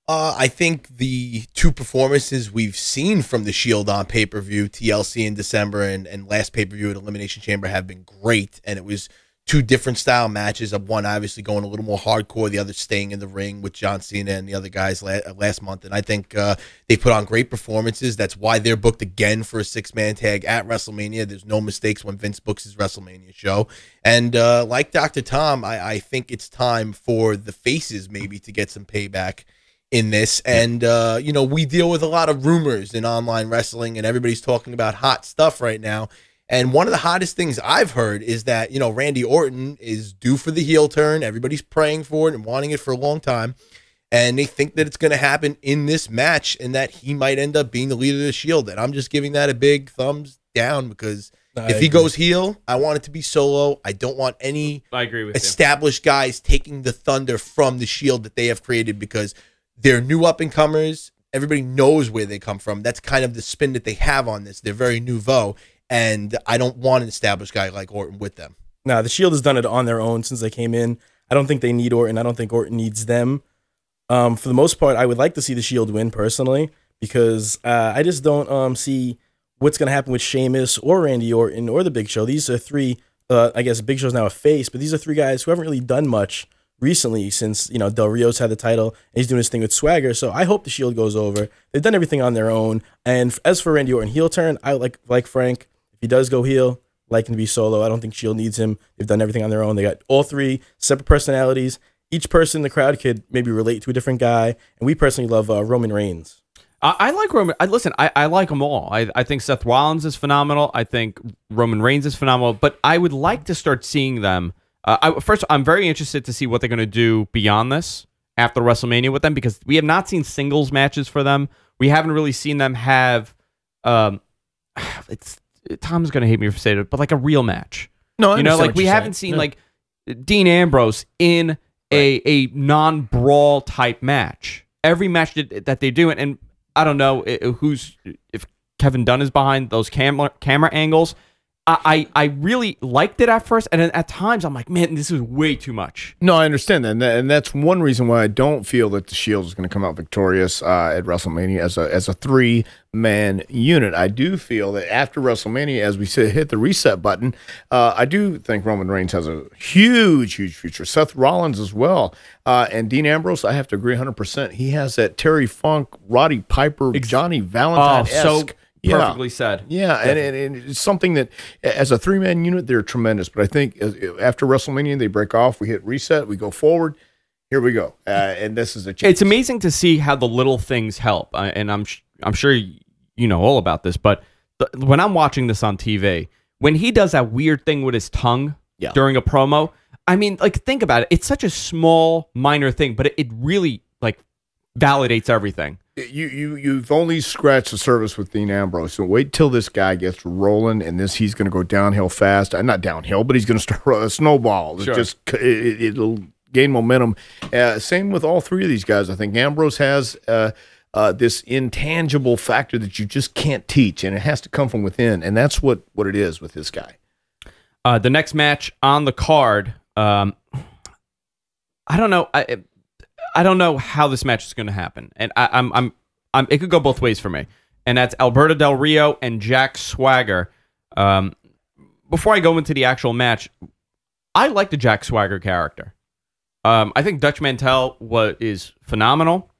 I think the 2 performances we've seen from the Shield on pay-per-view, TLC in December and last pay-per-view at Elimination Chamber, have been great. And it was 2 different style matches, of one obviously going a little more hardcore, the other staying in the ring with John Cena and the other guys last month. And I think they put on great performances. That's why they're booked again for a 6-man tag at WrestleMania. There's no mistakes when Vince books his WrestleMania show. And like Dr. Tom, I think it's time for the faces maybe to get some payback in this. And we deal with a lot of rumors in online wrestling, and everybody's talking about hot stuff right now. And one of the hottest things I've heard is that, Randy Orton is due for the heel turn. Everybody's praying for it and wanting it for a long time. And they think that it's going to happen in this match and that he might end up being the leader of the Shield. And I'm just giving that a big thumbs down because if he goes heel, I want it to be Solo. I don't want any established guys taking the thunder from the Shield that they have created, because they're new up-and-comers. Everybody knows where they come from. That's kind of the spin that they have on this. They're very nouveau. And I don't want an established guy like Orton with them. Nah, the Shield has done it on their own since they came in. I don't think they need Orton. I don't think Orton needs them. For the most part, I would like to see the Shield win personally, because I just don't see what's going to happen with Sheamus or Randy Orton or the Big Show. These are 3 I guess Big Show's now a face, but these are three guys who haven't really done much recently since, Del Rio's had the title and he's doing his thing with Swagger. So I hope the Shield goes over. They've done everything on their own. And as for Randy Orton heel turn, I like Frank. If he does go heel, like him to be solo. I don't think Shield needs him. They've done everything on their own. They got all three separate personalities. Each person in the crowd could maybe relate to a different guy. And we personally love Roman Reigns. I like Roman. I like them all. I think Seth Rollins is phenomenal. I think Roman Reigns is phenomenal. But I would like to start seeing them. First, I'm very interested to see what they're going to do beyond this after WrestleMania with them, because we have not seen singles matches for them. We haven't really seen them have. Tom's going to hate me for saying it, but like a real match. No, I understand like we haven't seen like Dean Ambrose in a non-brawl type match. Every match that they do, and I don't know if Kevin Dunn is behind those camera angles. I really liked it at first, and at times I'm like, man, this is way too much. No, I understand that, and that's one reason why I don't feel that the Shield is going to come out victorious at WrestleMania as a three-man unit. I do feel that after WrestleMania, as we said, hit the reset button, I do think Roman Reigns has a huge future. Seth Rollins as well, and Dean Ambrose. I have to agree 100%. He has that Terry Funk, Roddy Piper, Johnny Valentine-esque. Perfectly said. Yeah, and it's something that, as a three-man unit, they're tremendous. But I think after WrestleMania, they break off. We hit reset. We go forward. Here we go. And this is a chance. It's amazing to see how the little things help. And I'm sure you know all about this. But when I'm watching this on TV, when he does that weird thing with his tongue during a promo, I mean, like, think about it. It's such a small, minor thing, but it really, like, validates everything. You've only scratched the surface with Dean Ambrose. So wait till this guy gets rolling, and he's going to go downhill fast. Not downhill, but he's going to start a snowball. Sure. It'll gain momentum. Same with all three of these guys. I think Ambrose has this intangible factor that you just can't teach, and it has to come from within, and that's what it is with this guy. The next match on the card, I don't know. I don't know how this match is going to happen, and I'm it could go both ways for me. And that's Alberto Del Rio and Jack Swagger. Before I go into the actual match, I like the Jack Swagger character. I think Dutch Mantel is phenomenal.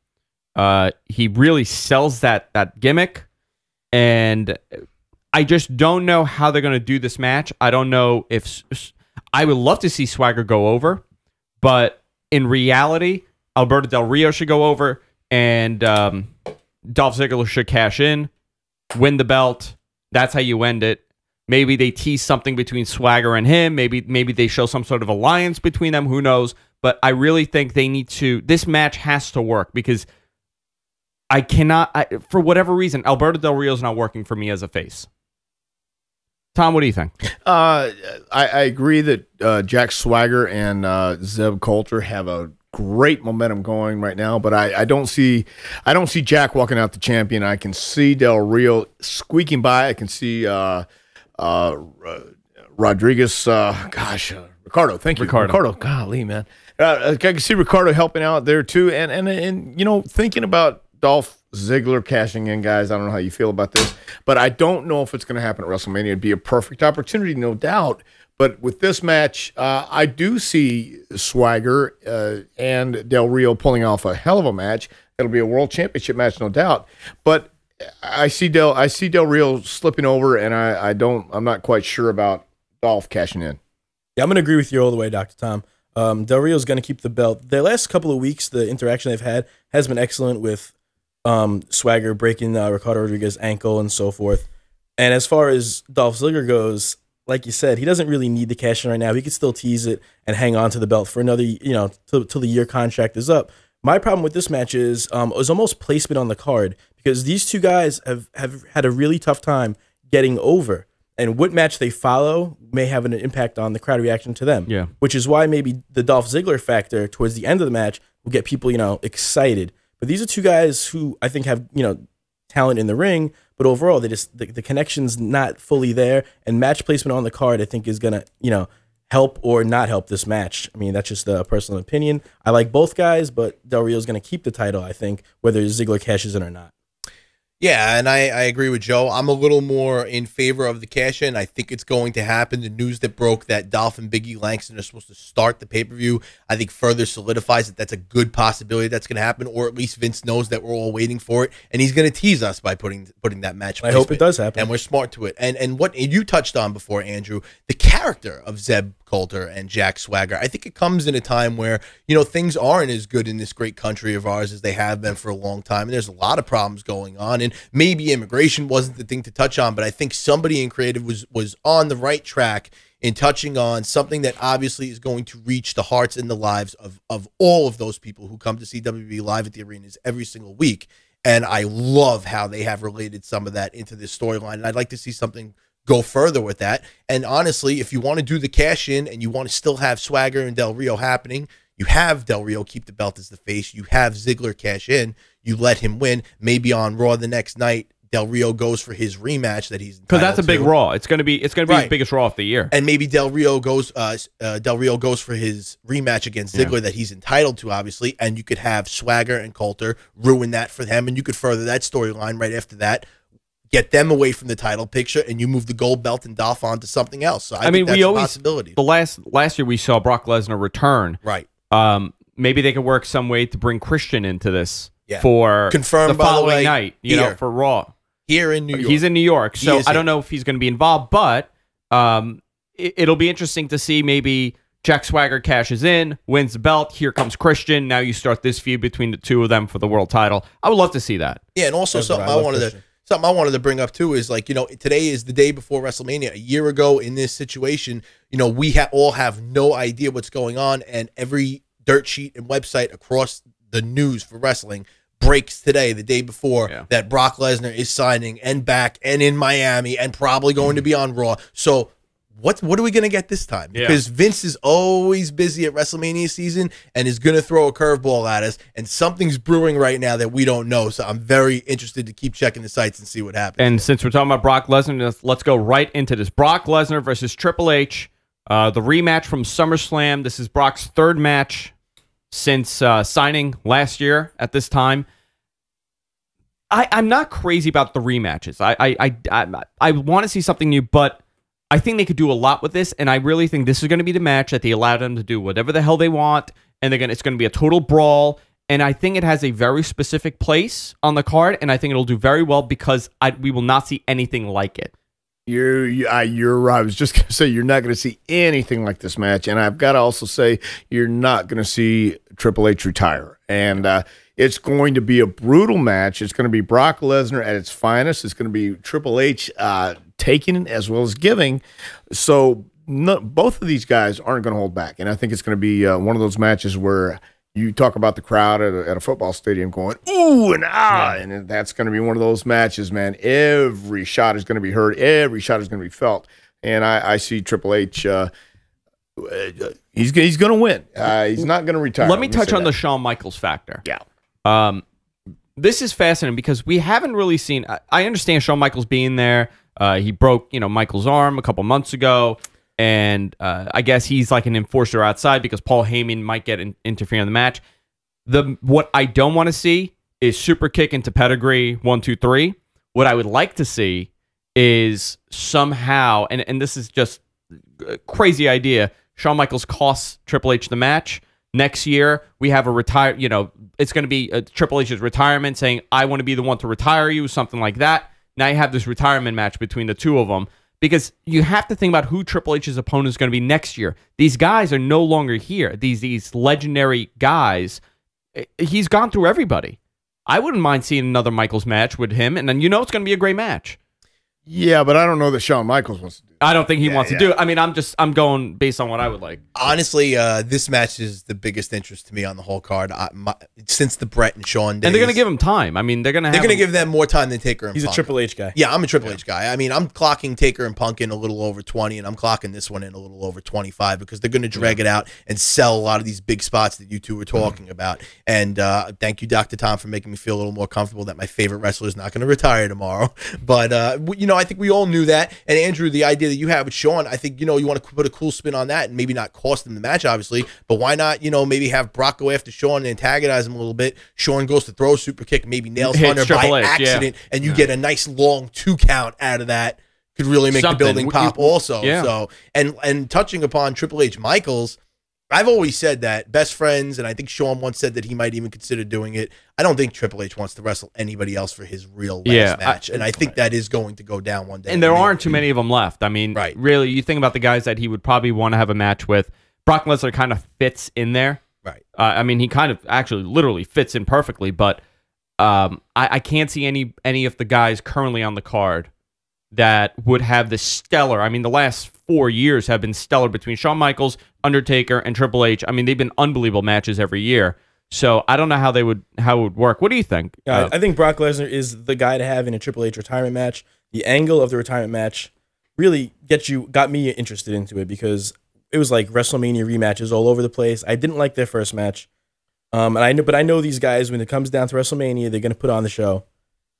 He really sells that gimmick, and I just don't know how they're going to do this match. I don't know if I would love to see Swagger go over, but in reality, Alberto Del Rio should go over, and Dolph Ziggler should cash in, win the belt. That's how you end it. Maybe they tease something between Swagger and him. Maybe they show some sort of alliance between them. Who knows? But I really think they need to. This match has to work, because I cannot. For whatever reason, Alberto Del Rio is not working for me as a face. Tom, what do you think? I agree that Jack Swagger and Zeb Coulter have a great momentum going right now, but I don't see Jack walking out the champion. I can see Del Rio squeaking by. I can see Rodriguez. Ricardo. Thank you, Ricardo. Golly, man. I can see Ricardo helping out there too, and thinking about Dolph Ziggler cashing in, guys. I don't know how you feel about this, but I don't know if it's going to happen at WrestleMania. It'd be a perfect opportunity, no doubt. But with this match, I do see Swagger and Del Rio pulling off a hell of a match. It'll be a world championship match, no doubt. But I see Del Rio slipping over, and I'm not quite sure about Dolph cashing in. Yeah, I'm going to agree with you all the way, Dr. Tom. Del Rio's going to keep the belt. The last couple of weeks, the interaction they've had has been excellent with Swagger breaking Ricardo Rodriguez's ankle and so forth. And as far as Dolph Ziggler goes, like you said, he doesn't really need the cash in right now. He could still tease it and hang on to the belt for another, till the year contract is up. My problem with this match is almost placement on the card, because these two guys have had a really tough time getting over. And what match they follow may have an impact on the crowd reaction to them. Yeah. Which is why maybe the Dolph Ziggler factor towards the end of the match will get people, excited. But these are two guys who I think have, talent in the ring, but overall they just the connection's not fully there, and match placement on the card I think is gonna help or not help this match. I mean, that's just a personal opinion. I like both guys, but Del Rio's gonna keep the title, I think, whether Ziggler cashes in or not. Yeah, and I agree with Joe. I'm a little more in favor of the cash-in. I think it's going to happen. The news that broke that Dolph and Big E Langston are supposed to start the pay-per-view, I think further solidifies that that's a good possibility that's going to happen, or at least Vince knows that we're all waiting for it, and he's going to tease us by putting that match. I hope it does happen. And we're smart to it. And what you touched on before, Andrew, the character of Zeb Coulter and Jack Swagger, I think it comes in a time where, things aren't as good in this great country of ours as they have been for a long time, and there's a lot of problems going on, and maybe immigration wasn't the thing to touch on, but I think somebody in creative was on the right track in touching on something that obviously is going to reach the hearts and the lives of all of those people who come to see WWE live at the arenas every single week. And I love how they have related some of that into this storyline, and I'd like to see something go further with that. And honestly, if you want to do the cash in and you want to still have Swagger and Del Rio happening, you have Del Rio keep the belt as the face. You have Ziggler cash in. You let him win. Maybe on Raw the next night, Del Rio goes for his rematch that he's entitled because that's a big to. Raw. It's gonna be his biggest Raw of the year. And maybe Del Rio goes for his rematch against Ziggler that he's entitled to, obviously. And you could have Swagger and Coulter ruin that for them, and you could further that storyline right after that. Get them away from the title picture, and you move the gold belt and Dolph on to something else. So I think that's a possibility. The last year we saw Brock Lesnar return. Right. Maybe they could work some way to bring Christian into this Yeah. for Confirmed, the by the following way, night, here. for Raw. Here in New York. He's in New York, so is I don't here. know if he's going to be involved, but it'll be interesting to see maybe Jack Swagger cashes in, wins the belt, here comes Christian, now you start this feud between the two of them for the world title. I would love to see that. Yeah, and also something I wanted to bring up too is today is the day before WrestleMania. A year ago in this situation, we all have no idea what's going on, and every dirt sheet and website across the news for wrestling breaks today, the day before, that Brock Lesnar is signing and back and in Miami and probably going to be on Raw. So what are we going to get this time? Because Vince is always busy at WrestleMania season and is going to throw a curveball at us, and something's brewing right now that we don't know. So I'm very interested to keep checking the sites and see what happens. And since we're talking about Brock Lesnar, let's go right into this. Brock Lesnar versus Triple H, the rematch from SummerSlam. This is Brock's third match since signing last year at this time. I'm not crazy about the rematches. I want to see something new, but I think they could do a lot with this, and I really think this is going to be the match that they allow them to do whatever the hell they want, and it's going to be a total brawl, and I think it has a very specific place on the card, and I think it'll do very well because we will not see anything like it. You're right. I was just going to say you're not going to see anything like this match, and I've got to also say you're not going to see Triple H retire, and it's going to be a brutal match. It's going to be Brock Lesnar at its finest. It's going to be Triple H taking as well as giving. So both of these guys aren't going to hold back, and I think it's going to be one of those matches where you talk about the crowd at a football stadium going, ooh and ah, and that's going to be one of those matches, man. Every shot is going to be heard. Every shot is going to be felt. And I see Triple H, he's going to win. He's not going to retire. Let me touch on the Shawn Michaels factor. Yeah. This is fascinating because we haven't really seen, I understand Shawn Michaels being there. He broke, Michaels' arm a couple months ago. And I guess he's like an enforcer outside because Paul Heyman might get interfering in the match. What I don't want to see is super kick into pedigree 1, 2, 3. What I would like to see is somehow, and this is just a crazy idea, Shawn Michaels costs Triple H the match. Next year, we have it's going to be Triple H's retirement saying, I want to be the one to retire you, something like that. Now you have this retirement match between the two of them. Because you have to think about who Triple H's opponent is going to be next year. These guys are no longer here. These legendary guys. He's gone through everybody. I wouldn't mind seeing another Michaels match with him, and then it's going to be a great match. Yeah, but I don't know that Shawn Michaels wants to do that. I don't think he wants to do it. I mean, I'm going based on what I would like. Honestly, this match is the biggest interest to me on the whole card since the Brett and Shawn days. And they're going to give him time. I mean, they're going to give them more time than Taker and He's Punk. a Triple H guy. Yeah, I'm a Triple H guy. I mean, I'm clocking Taker and Punk in a little over 20, and I'm clocking this one in a little over 25 because they're going to drag it out and sell a lot of these big spots that you two were talking about. And thank you, Dr. Tom, for making me feel a little more comfortable that my favorite wrestler is not going to retire tomorrow. But, I think we all knew that. And, Andrew, the idea idea that you have with Shawn, I think, you want to put a cool spin on that and maybe not cost him the match, obviously, but why not, maybe have Brock go after Shawn and antagonize him a little bit. Shawn goes to throw a super kick, maybe nails Hunter by accident, and you get a nice long 2 count out of that. Could really make the building pop also. So, and touching upon Triple H Michaels, I've always said that best friends, and I think Shawn once said that he might even consider doing it. I don't think Triple H wants to wrestle anybody else for his real last match, and I think that is going to go down one day. And there aren't too many of them left. I mean, really, you think about the guys that he would probably want to have a match with. Brock Lesnar kind of fits in there. Right. I mean, he kind of actually literally fits in perfectly, but I can't see any of the guys currently on the card that would have the stellar. I mean, the last 4 years have been stellar between Shawn Michaels, Undertaker, and Triple H. I mean, they've been unbelievable matches every year. So I don't know how it would work. What do you think? I think Brock Lesnar is the guy to have in a Triple H retirement match. The angle of the retirement match really got me interested into it because it was like WrestleMania rematches all over the place. I didn't like their first match, but I know these guys when it comes down to WrestleMania, they're going to put on the show,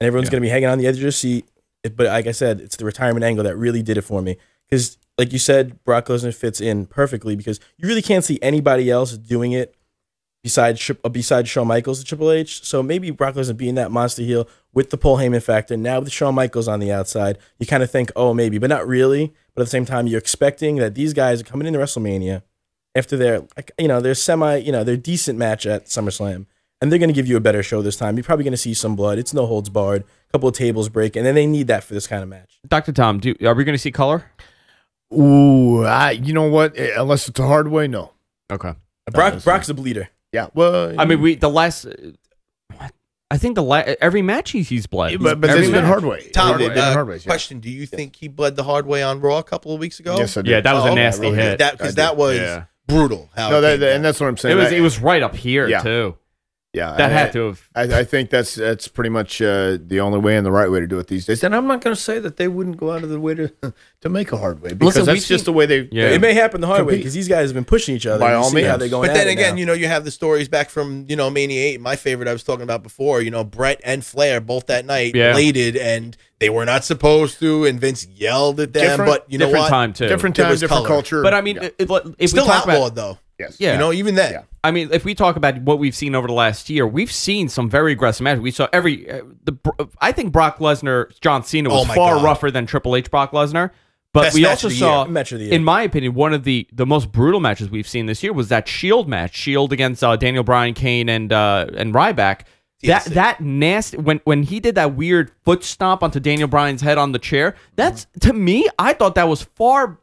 and everyone's going to be hanging on the edge of their seat. But like I said, it's the retirement angle that really did it for me. Because, like you said, Brock Lesnar fits in perfectly because you really can't see anybody else doing it besides Shawn Michaels and Triple H. So maybe Brock Lesnar being that monster heel with the Paul Heyman factor. Now with Shawn Michaels on the outside, you kind of think, oh, maybe, but not really. But at the same time, you're expecting that these guys are coming into WrestleMania after their decent match at SummerSlam. And they're going to give you a better show this time. You're probably going to see some blood. It's no holds barred. A couple of tables break, and then they need that for this kind of match. Dr. Tom, are we going to see color? Ooh, you know what? Unless it's a hard way, no. Okay. Brock's a bleeder. Yeah. Well, I mean, every match he's bled. But this has been hard way. Tom, hard ways, question: do you think he bled the hard way on Raw a couple of weeks ago? Yes, I did. Yeah, that was a nasty hit. That was brutal. And that's what I'm saying. It was right up here too. Yeah, that had to have. I think that's pretty much the only way and the right way to do it these days. And I'm not going to say that they wouldn't go out of the way to make a hard way because that's just the way they. Yeah. It may happen the hard way because these guys have been pushing each other. By all means, how they're going. But then again, you have the stories back from Mania 8. My favorite I was talking about before. Brett and Flair both that night bladed and they were not supposed to, and Vince yelled at them. But you know what? Different time too. Different time, different culture. But I mean, if still we talk outlawed though. Yes. Yeah. Even then. Yeah. I mean, if we talk about what we've seen over the last year, we've seen some very aggressive matches. We saw I think Brock Lesnar, John Cena was far rougher than Triple H Brock Lesnar. But Best we also saw, match of the year. In my opinion, one of the most brutal matches we've seen this year was that Shield match. Shield against Daniel Bryan, Kane, and Ryback. That nasty when he did that weird foot stomp onto Daniel Bryan's head on the chair. That's to me, I thought that was far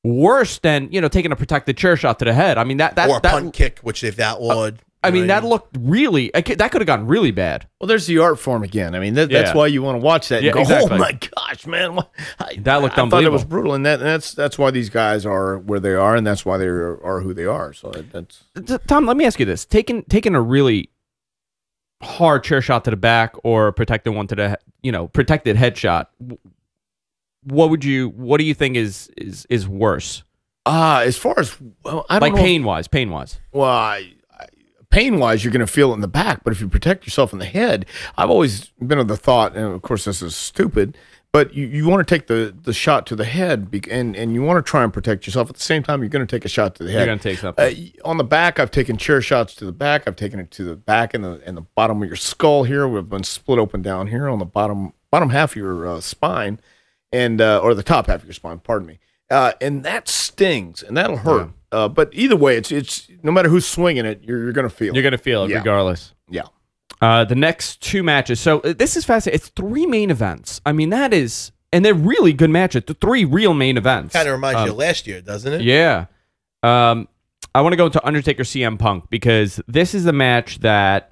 worse than taking a protected chair shot to the head. I mean that or a punt kick, which they've outlawed. I mean that looked really that could have gotten really bad. Well, there's the art form again. I mean that's why you want to watch that and go, exactly. oh my gosh, man, that looked unbelievable. I thought it was brutal, and that's why these guys are where they are, and that's why they are who they are. So that's Tom. Let me ask you this: taking a really hard chair shot to the back or protected one to the protected headshot. What do you think is worse? As far as I don't know pain wise. Well, pain wise, you're going to feel it in the back, but if you protect yourself in the head, I've always been of the thought, and of course this is stupid, but you want to take the shot to the head, and you want to try and protect yourself. At the same time, you're going to take a shot to the head. You're going to take something. On the back, I've taken chair shots to the back. I've taken it to the back and the bottom of your skull here. We've been split open down here on the bottom half of your spine. And or the top half of your spine, pardon me, and that stings and that'll hurt. Yeah. But either way, it's no matter who's swinging it, you're going to feel it. You're going to feel it regardless. Yeah. The next 2 matches. So this is fascinating. It's 3 main events. I mean, that is, and they're really good matches. The 3 real main events. Kind of reminds you of last year, doesn't it? Yeah. I want to go to Undertaker CM Punk because this is a match that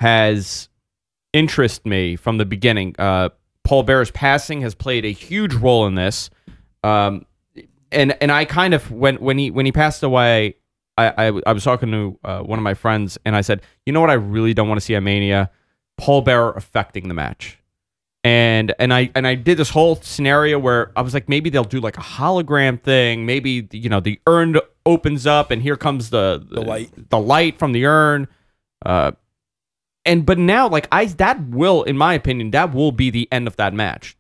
has interested me from the beginning. Paul Bearer's passing has played a huge role in this, and I kind of when he passed away, I was talking to one of my friends, and I said, you know what, I really don't want to see at Mania, Paul Bearer affecting the match, and I did this whole scenario where I was like, maybe they'll do like a hologram thing, maybe the urn opens up and here comes the light from the urn. But now, that will, in my opinion, that will be the end of that match.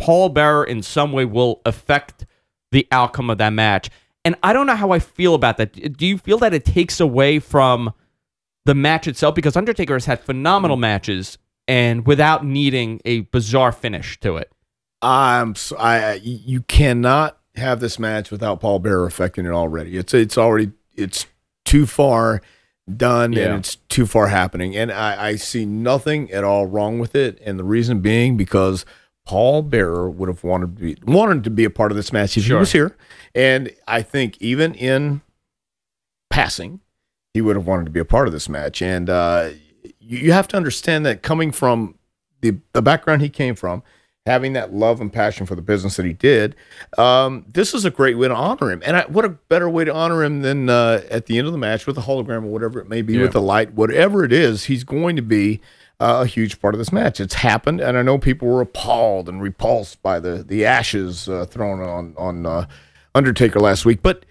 Paul Bearer in some way will affect the outcome of that match. And I don't know how I feel about that. Do you feel that it takes away from the match itself? Because Undertaker has had phenomenal matches and without needing a bizarre finish to it. You cannot have this match without Paul Bearer affecting it already. It's too far done and it's too far happening. And I see nothing at all wrong with it. And the reason being because Paul Bearer would have wanted to be a part of this match if he was here. And I think even in passing, he would have wanted to be a part of this match. And you have to understand that coming from the background he came from, having that love and passion for the business that he did, this is a great way to honor him. And what a better way to honor him than at the end of the match with a hologram or whatever it may be, with the light, whatever it is, he's going to be a huge part of this match. It's happened, and I know people were appalled and repulsed by the ashes thrown on Undertaker last week, but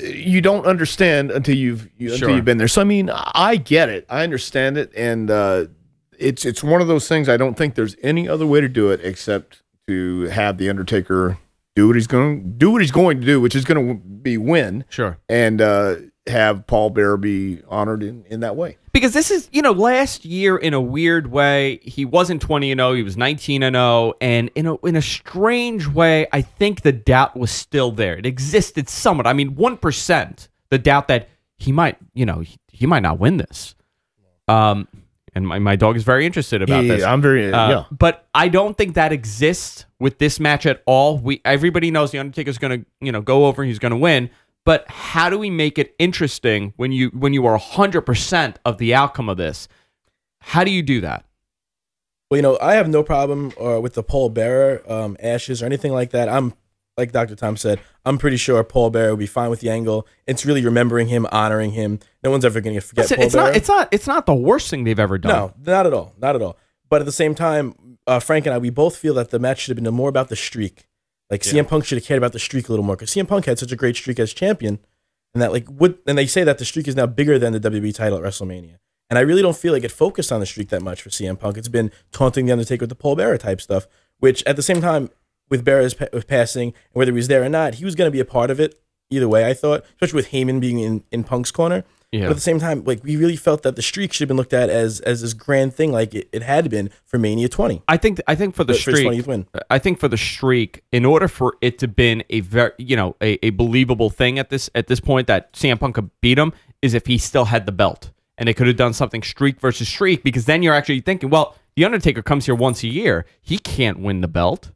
you don't understand until you've been there. So I mean, I get it, I understand it, and it's one of those things. I don't think there's any other way to do it except to have the Undertaker do what he's going to do, which is going to be win. Sure. And have Paul Bearer be honored in that way. Because this is, last year in a weird way, he wasn't 20-0, he was 19-0, and in a strange way, I think the doubt was still there. It existed somewhat. I mean, 1%, the doubt that he might not win this. And my dog is very interested about this. I'm very, But I don't think that exists with this match at all. Everybody knows the Undertaker's going to, go over and he's going to win. But how do we make it interesting when you are 100% of the outcome of this? How do you do that? Well, I have no problem with the Paul Bearer ashes or anything like that. I'm like Dr. Tom said, I'm pretty sure Paul Bearer will be fine with the angle. It's really remembering him, honoring him. No one's ever going to forget Paul Bearer. It's not the worst thing they've ever done. No, not at all. Not at all. But at the same time, Frank and I, we both feel that the match should have been more about the streak. Like CM Punk should have cared about the streak a little more because CM Punk had such a great streak as champion, and that and they say that the streak is now bigger than the WWE title at WrestleMania. And I really don't feel like it focused on the streak that much for CM Punk. It's been taunting the Undertaker with the Paul Bearer type stuff, which at the same time with Bearer's passing, and whether he was there or not, he was going to be a part of it either way. I thought, especially with Heyman being in Punk's corner. Yeah. But at the same time, like we really felt that the streak should have been looked at as this grand thing, like it had been for Mania 20. I think for the streak, I think for the streak, in order for it to been a very a believable thing at this point that CM Punk could beat him is if he still had the belt and they could have done something streak versus streak, because then you're actually thinking, well, the Undertaker comes here once a year, he can't win the belt.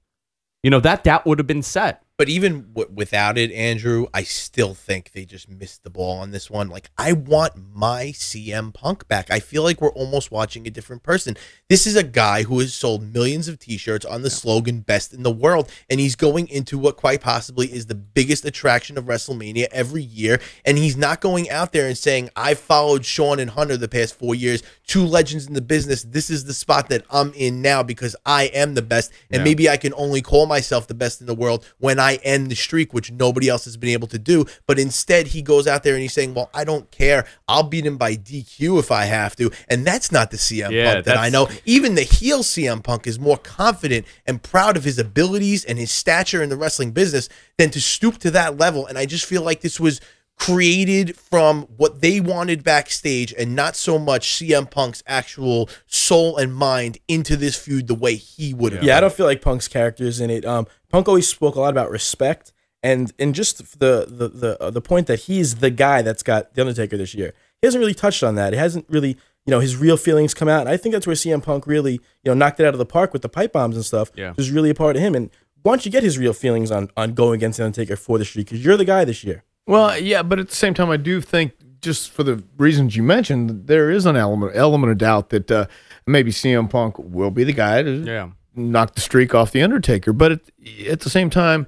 That would have been set. But even without it, Andrew, I still think they just missed the ball on this one. Like, I want my CM Punk back. I feel like we're almost watching a different person. This is a guy who has sold millions of T-shirts on the slogan "Best in the World," and he's going into what quite possibly is the biggest attraction of WrestleMania every year, and he's not going out there and saying, "I've followed Shawn and Hunter the past 4 years, two legends in the business. This is the spot that I'm in now because I am the best, and maybe I can only call myself the best in the world when I end the streak," which nobody else has been able to do. But instead he goes out there and he's saying, well, I don't care, I'll beat him by DQ if I have to. And that's not the CM Punk that I know. Even the heel CM Punk is more confident and proud of his abilities and his stature in the wrestling business than to stoop to that level. And I just feel like this was created from what they wanted backstage and not so much CM Punk's actual soul and mind into this feud the way he would have. Yeah, I don't feel like Punk's character is in it. Punk always spoke a lot about respect and just the point that he's the guy that's got the Undertaker this year. He hasn't really touched on that. It hasn't really, his real feelings come out. And I think that's where CM Punk really, knocked it out of the park with the pipe bombs and stuff. Yeah. It was really a part of him. And why don't you get his real feelings on going against the Undertaker for the streak? Because you're the guy this year. Well, yeah, but at the same time, I do think, just for the reasons you mentioned, there is an element of doubt that maybe CM Punk will be the guy to knock the streak off the Undertaker. But at the same time,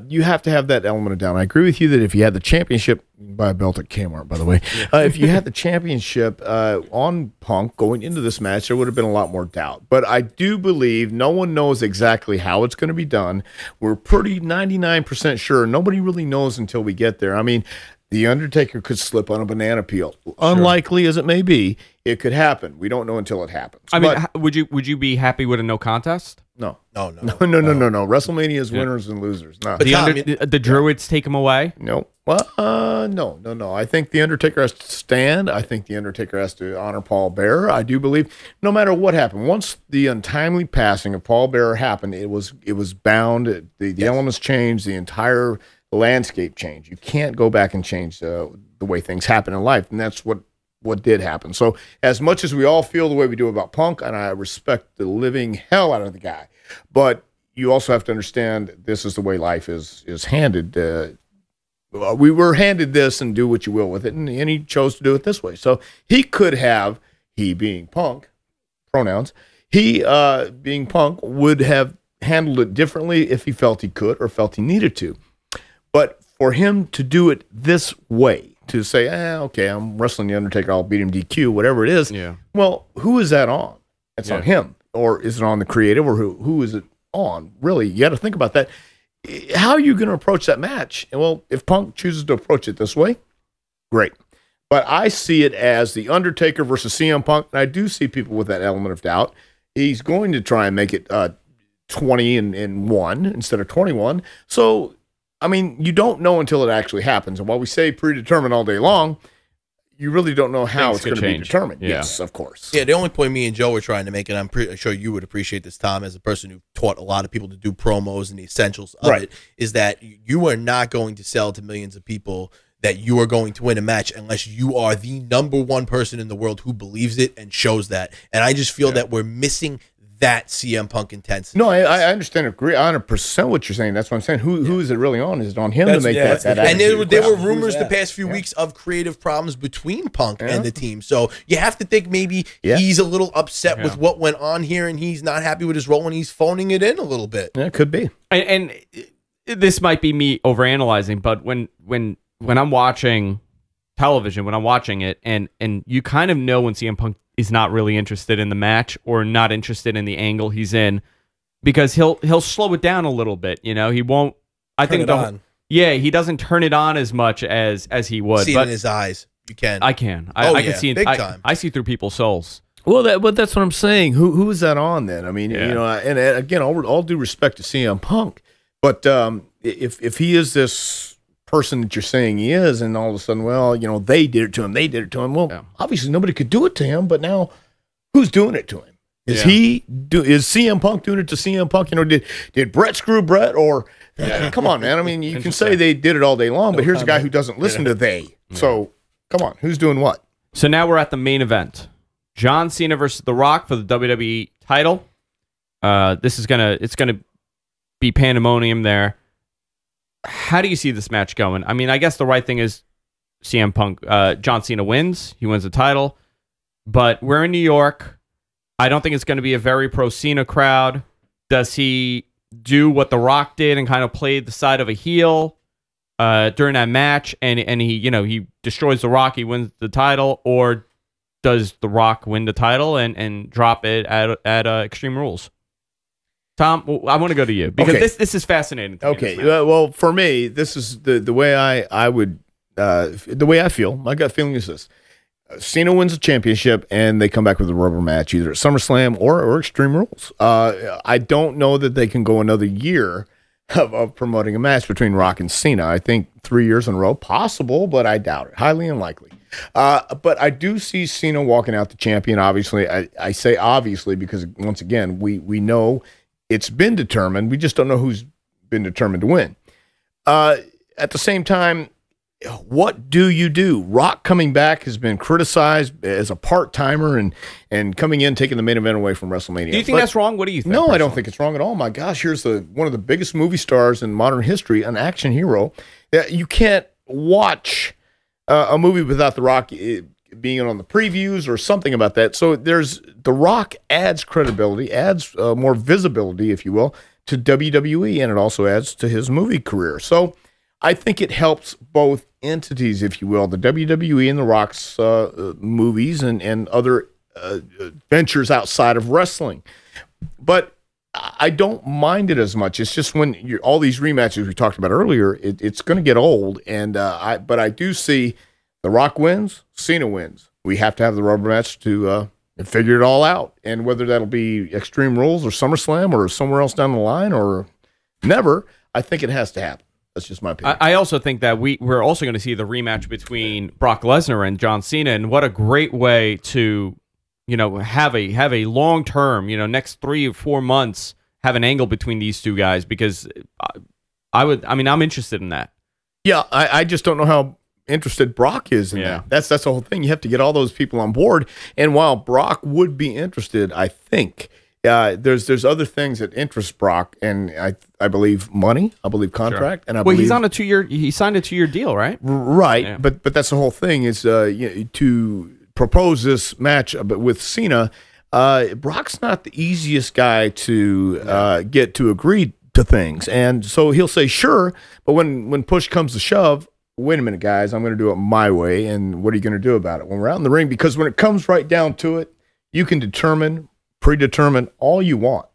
you have to have that element of doubt. I agree with you that if you had the championship, buy a belt at Kmart, by the way, if you had the championship on Punk going into this match, there would have been a lot more doubt. But I do believe no one knows exactly how it's going to be done. We're pretty 99% sure. Nobody really knows until we get there. I mean, The Undertaker could slip on a banana peel. Unlikely as it may be, it could happen. We don't know until it happens. I mean, would you be happy with a no contest? No. No. WrestleMania is winners and losers. No. But Tom, The Druids take him away? No. Well, no. I think the Undertaker has to stand. I think the Undertaker has to honor Paul Bearer. I do believe, no matter what happened, once the untimely passing of Paul Bearer happened, it was bound. The elements changed. The entire landscape changed. You can't go back and change the way things happen in life, and that's what did happen. So as much as we all feel the way we do about Punk, and I respect the living hell out of the guy, but you also have to understand this is the way life is handed. We were handed this and do what you will with it, and he chose to do it this way. So he could have, he being Punk, pronouns, he being Punk would have handled it differently if he felt he could or felt he needed to. But for him to do it this way, to say, okay, I'm wrestling the Undertaker, I'll beat him DQ, whatever it is. Yeah. Well, who is that on? It's on him, or is it on the creative, or who is it on? Really, you got to think about that. How are you going to approach that match? And well, if Punk chooses to approach it this way, great. But I see it as the Undertaker versus CM Punk, and I do see people with that element of doubt. He's going to try and make it 20 and 1 instead of 21. So, I mean, you don't know until it actually happens. And while we say predetermined all day long, you really don't know how it's going to be determined. Yeah. Yes, of course. Yeah, the only point me and Joe were trying to make, and I'm sure you would appreciate this, Tom, as a person who taught a lot of people to do promos and the essentials of it, is that you are not going to sell to millions of people that you are going to win a match unless you are the #1 person in the world who believes it and shows that. And I just feel that we're missing that CM Punk intensity. No, I understand, agree 100% what you're saying. That's what I'm saying. Who is it really on? Is it on him to make that and there were rumors the past few weeks of creative problems between Punk and the team. So you have to think maybe he's a little upset with what went on here, and he's not happy with his role, and he's phoning it in a little bit. Yeah, it could be. And this might be me overanalyzing, but when I'm watching television, when I'm watching it, and you kind of know when CM Punk is not really interested in the match or not interested in the angle he's in, because he'll slow it down a little bit. You know, he won't. I think he doesn't turn it on as much as he would. See it in his eyes. You can. I can. I can see it big time. I see through people's souls. Well, but that's what I'm saying. Who is that on then? I mean, you know, and again, all due respect to CM Punk, but if he is this person that you're saying he is, and all of a sudden, well, you know, they did it to him. Well, obviously nobody could do it to him, but now who's doing it to him? Is CM Punk doing it to CM Punk? You know, did Brett screw Brett, or come on, man? I mean, you can say they did it all day long, but here's a guy who doesn't listen to they. So come on, who's doing what? So now we're at the main event: John Cena versus The Rock for the WWE title. It's gonna be pandemonium there. How do you see this match going? I mean, I guess the right thing is CM Punk, John Cena wins. He wins the title. But we're in New York. I don't think it's going to be a very pro-Cena crowd. Does he do what The Rock did and kind of play the side of a heel during that match, and he destroys The Rock, he wins the title? Or does The Rock win the title and drop it at Extreme Rules? Tom, I want to go to you because this is fascinating to me. Okay, well, for me, this is the way I would the way I feel. My gut feeling is this: Cena wins the championship, and they come back with a rubber match either at SummerSlam or Extreme Rules. I don't know that they can go another year of promoting a match between Rock and Cena. I think 3 years in a row, possible, but I doubt it. Highly unlikely. But I do see Cena walking out the champion. Obviously, I say obviously because once again, we know it's been determined. We just don't know who's been determined to win. At the same time, what do you do? Rock coming back has been criticized as a part-timer and coming in, taking the main event away from WrestleMania. Do you think that's wrong? What do you think? No, I don't think it's wrong at all. My gosh, here's one of the biggest movie stars in modern history, an action hero. You can't watch a movie without The Rock being on the previews or something about that. So The Rock adds credibility, adds more visibility, if you will, to WWE, and it also adds to his movie career. So I think it helps both entities, if you will, the WWE and The Rock's movies and other ventures outside of wrestling. But I don't mind it as much. It's just when all these rematches we talked about earlier, it's going to get old. And but I do see The Rock wins, Cena wins. We have to have the rubber match to figure it all out. And whether that'll be Extreme Rules or SummerSlam or somewhere else down the line or never, I think it has to happen. That's just my opinion. I also think that we're also going to see the rematch between Brock Lesnar and John Cena, and what a great way to, have a long term, next 3 or 4 months, have an angle between these two guys, because I'm interested in that. Yeah, I just don't know how interested Brock is in that. That's the whole thing. You have to get all those people on board. And while Brock would be interested, I think there's other things that interest Brock, and I believe money, I believe contract, and I believe he's on he signed a 2-year deal, right? Right, yeah. but that's the whole thing is to propose this match with Cena. Brock's not the easiest guy to get to agree to things, and so he'll say sure, but when push comes to shove, wait a minute, guys, I'm going to do it my way, and what are you going to do about it when we're out in the ring? Because when it comes right down to it, you can predetermine all you want.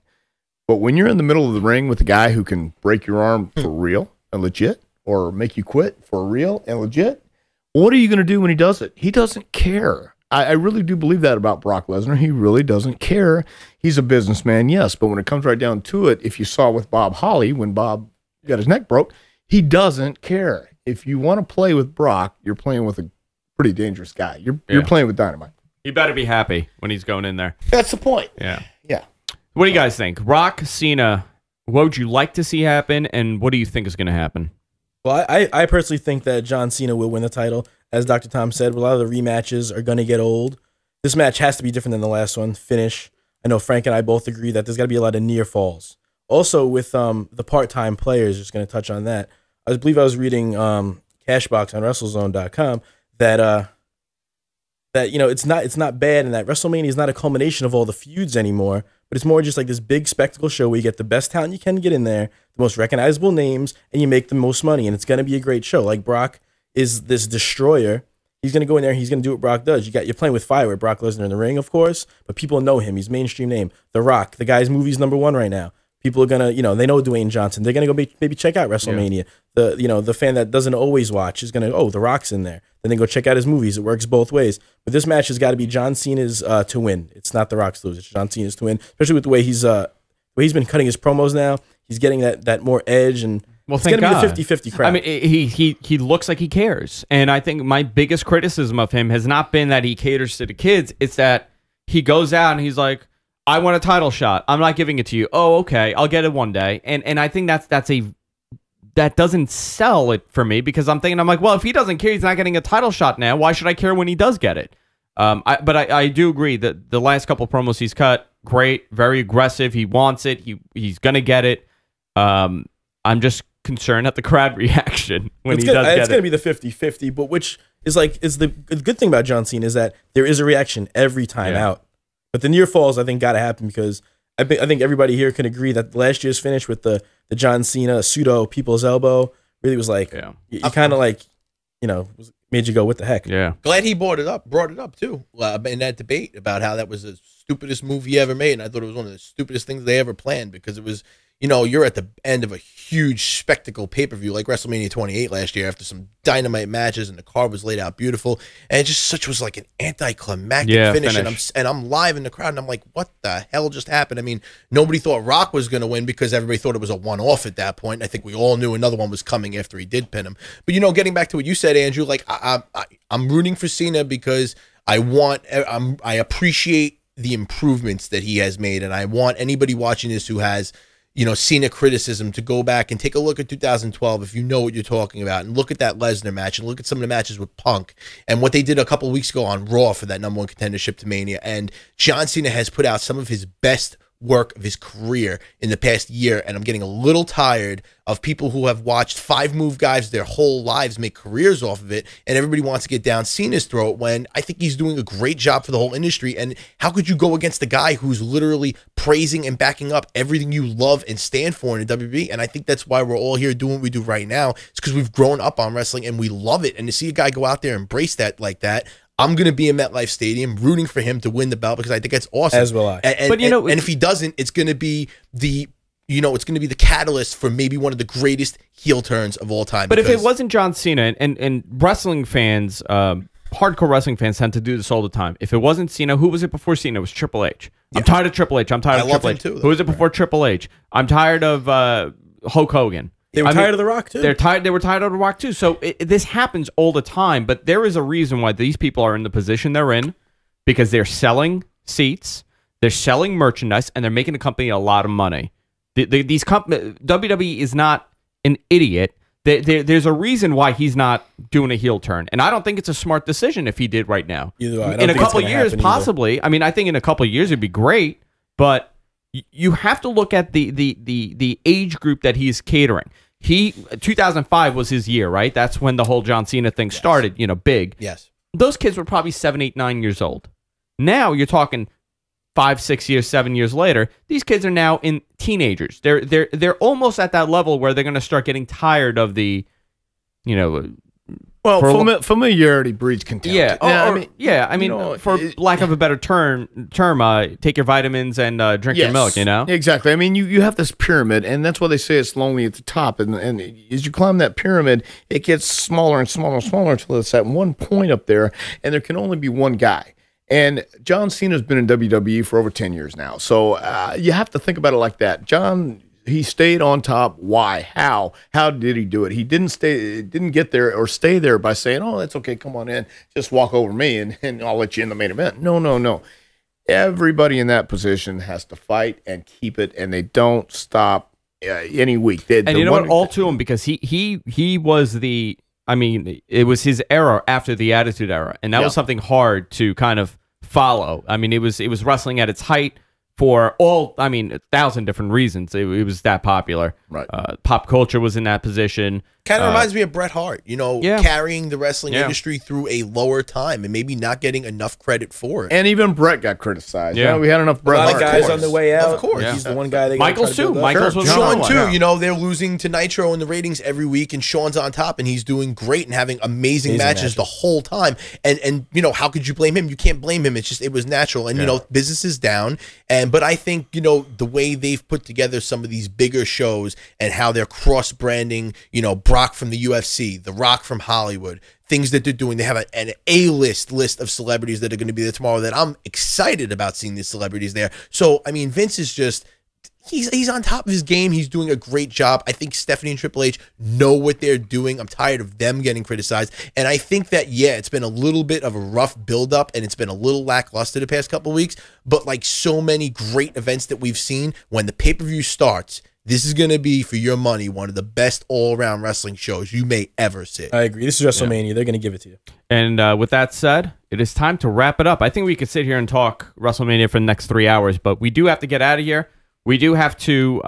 But when you're in the middle of the ring with a guy who can break your arm for real and legit, or make you quit for real and legit, what are you going to do when he does it? He doesn't care. I really do believe that about Brock Lesnar. He really doesn't care. He's a businessman, yes, but when it comes right down to it, if you saw with Bob Holly, when Bob got his neck broke, he doesn't care. If you want to play with Brock, you're playing with a pretty dangerous guy. You're playing with dynamite. He better be happy when he's going in there. That's the point. Yeah. Yeah. What do you guys think? Rock, Cena, what would you like to see happen, and what do you think is going to happen? Well, I personally think that John Cena will win the title. As Dr. Tom said, a lot of the rematches are going to get old. This match has to be different than the last one. Finish. I know Frank and I both agree that there's got to be a lot of near falls. Also, with the part-time players, just going to touch on that. I believe I was reading Cashbox on WrestleZone.com that it's not bad, and that WrestleMania is not a culmination of all the feuds anymore, but it's more just like this big spectacle show where you get the best talent you can get in there, the most recognizable names, and you make the most money, and it's going to be a great show. Like Brock is this destroyer. He's going to go in there and he's going to do what Brock does. You're playing with fire with Brock Lesnar in the ring, of course, but people know him. He's a mainstream name. The Rock, the guy's movie's #1 right now. People are going to, they know Dwayne Johnson. They're going to go maybe check out WrestleMania. Yeah. The fan that doesn't always watch is going to, The Rock's in there. Then they go check out his movies. It works both ways. But this match has got to be John Cena's to win. It's not The Rock's to lose. It's John Cena's to win, especially with the way he's been cutting his promos now. He's getting that more edge, and it's going to be a 50-50 crowd. I mean, he looks like he cares. And I think my biggest criticism of him has not been that he caters to the kids. It's that he goes out and he's like, I want a title shot. I'm not giving it to you. Oh, okay. I'll get it one day. And I think that doesn't sell it for me, because I'm like, well, if he doesn't care, he's not getting a title shot now. Why should I care when he does get it? But I do agree that the last couple of promos he's cut, great, very aggressive. He wants it. He's gonna get it. I'm just concerned at the crowd reaction when he does get it. It's gonna be the 50-50, but which is the good thing about John Cena is that there is a reaction every time out. But the near falls, I think, got to happen, because I think everybody here can agree that last year's finish with the John Cena pseudo people's elbow really was like, you kind of like, made you go, what the heck? Yeah. Glad he brought it up too, in that debate about how that was the stupidest move he ever made. And I thought it was one of the stupidest things they ever planned, because it was, you're at the end of a huge spectacle pay-per-view like WrestleMania 28 last year, after some dynamite matches, and the card was laid out beautiful, and it just was like an anticlimactic finish. And I'm live in the crowd, and I'm like, what the hell just happened? I mean, nobody thought Rock was going to win, because everybody thought it was a one-off at that point. I think we all knew another one was coming after he did pin him. But getting back to what you said, Andrew, like I'm rooting for Cena, because I appreciate the improvements that he has made, and I want anybody watching this who has Cena criticism to go back and take a look at 2012 if you know what you're talking about, and look at that Lesnar match, and look at some of the matches with Punk and what they did a couple of weeks ago on Raw for that #1 contendership to Mania. And John Cena has put out some of his best work of his career in the past year, and I'm getting a little tired of people who have watched 5-move guys their whole lives make careers off of it, and everybody wants to get down Cena's throat, when I think he's doing a great job for the whole industry. And how could you go against the guy who's literally praising and backing up everything you love and stand for in the WB? And I think that's why we're all here doing what we do right now. It's because we've grown up on wrestling and we love it, and to see a guy go out there and embrace that like that, I'm going to be in MetLife Stadium rooting for him to win the belt because I think that's awesome. As will I. But and if he doesn't, it's going to be it's going to be the catalyst for maybe one of the greatest heel turns of all time. But if it wasn't John Cena, and wrestling fans, hardcore wrestling fans tend to do this all the time. If it wasn't Cena, who was it before Cena? It was Triple H. I'm tired of Triple H. I'm tired of Triple H. Who was it before Triple H? I'm tired of Hulk Hogan. They were tired of The Rock, too. They were tired of The Rock, too. So this happens all the time, but there is a reason why these people are in the position they're in, because they're selling seats, they're selling merchandise, and they're making the company a lot of money. WWE is not an idiot. There's a reason why he's not doing a heel turn, and I don't think it's a smart decision if he did right now. In a couple of years, possibly. I mean, I think in a couple of years it'd be great, but you have to look at the age group that he's catering. 2005 was his year, right? That's when the whole John Cena thing started. Big. Yes. Those kids were probably 7, 8, 9 years old. Now you're talking 5, 6 years, 7 years later, these kids are now in teenagers. They're almost at that level where they're going to start getting tired of the, familiarity breeds contempt. Yeah, I mean, for lack of a better term, take your vitamins and drink your milk. Exactly. I mean, you have this pyramid, and that's why they say it's lonely at the top. And as you climb that pyramid, it gets smaller and smaller and smaller until it's at one point up there, and there can only be one guy. And John Cena's been in WWE for over 10 years now. So you have to think about it like that. John, he stayed on top. Why? How? How did he do it? He didn't get there or stay there by saying, oh, that's okay, come on in. Just walk over me and I'll let you in the main event. No. Everybody in that position has to fight and keep it, and they don't stop any week. And you know what? All to him, because he was it was his era after the Attitude Era, and that was something hard to kind of follow. I mean, it was wrestling at its height for 1,000 different reasons. It was that popular. Right. Pop culture was in that position. Kind of reminds me of Bret Hart, carrying the wrestling industry through a lower time and maybe not getting enough credit for it. And even Bret got criticized. Yeah, we had enough Bret Hart guys on the way out. Of course. He's the one guy. Michaels too. Michaels was Shawn too. They're losing to Nitro in the ratings every week, and Shawn's on top, and he's doing great and having amazing matches the whole time. And how could you blame him? You can't blame him. It was natural. And business is down. But I think the way they've put together some of these bigger shows and how they're cross branding, Brock from the UFC, The Rock from Hollywood, things that they're doing. They have an A-list of celebrities that are going to be there tomorrow that I'm excited about seeing these celebrities there. So, I mean, Vince is just, he's on top of his game. He's doing a great job. I think Stephanie and Triple H know what they're doing. I'm tired of them getting criticized. And I think that, it's been a little bit of a rough buildup, and it's been a little lackluster the past couple of weeks. But like so many great events that we've seen, when the pay-per-view starts, this is going to be, for your money, one of the best all-around wrestling shows you may ever see. I agree. This is WrestleMania. They're going to give it to you. And with that said, it is time to wrap it up. I think we could sit here and talk WrestleMania for the next 3 hours, but we do have to get out of here. We do have to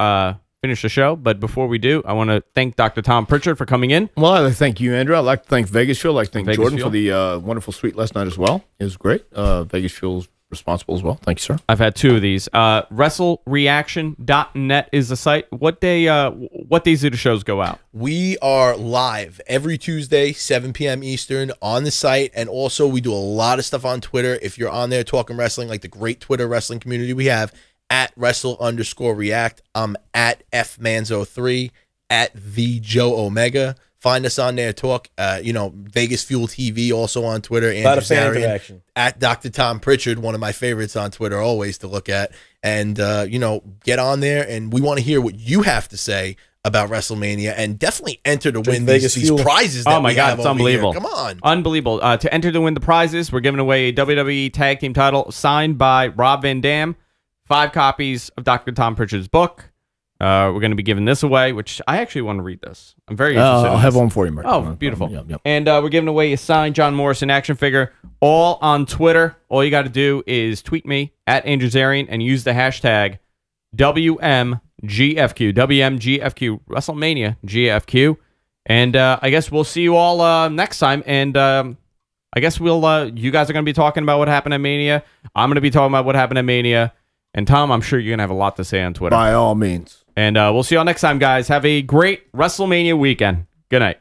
finish the show, but before we do, I want to thank Dr. Tom Prichard for coming in. Well, I'd like to thank you, Andrew. I'd like to thank Vegas Fuel. I'd like to thank Jordan for the wonderful suite last night as well. It was great. Vegas Fuel's responsible as well. Thank you, sir. I've had 2 of these. WrestleReaction.net is the site. What days do the shows go out? We are live every Tuesday, 7 p.m. Eastern on the site. And also we do a lot of stuff on Twitter. If you're on there talking wrestling, like the great Twitter wrestling community we have, at @Wrestle_React. I'm at FManzo3, at the Joe Omega. Find us on there. Talk, Vegas Fuel TV also on Twitter. A lot of fan interaction. At Dr. Tom Prichard, one of my favorites on Twitter, always to look at. And, get on there, and we want to hear what you have to say about WrestleMania, and definitely enter to win these prizes that we have it's unbelievable. Here. Come on. Unbelievable. To enter to win the prizes, we're giving away a WWE Tag Team title signed by Rob Van Dam, 5 copies of Dr. Tom Prichard's book. We're going to be giving this away, which I actually want to read this. I'm very interested. I'll have one for you, Mark. Oh, beautiful. Yep. And we're giving away a signed John Morrison action figure, all on Twitter. All you got to do is tweet me at Andrew Zarian and use the hashtag WMGFQ, WMGFQ, WrestleMania GFQ. And I guess we'll see you all next time. And I guess you guys are going to be talking about what happened at Mania. I'm going to be talking about what happened at Mania. And Tom, I'm sure you're going to have a lot to say on Twitter. By all means. And we'll see y'all next time, guys. Have a great WrestleMania weekend. Good night.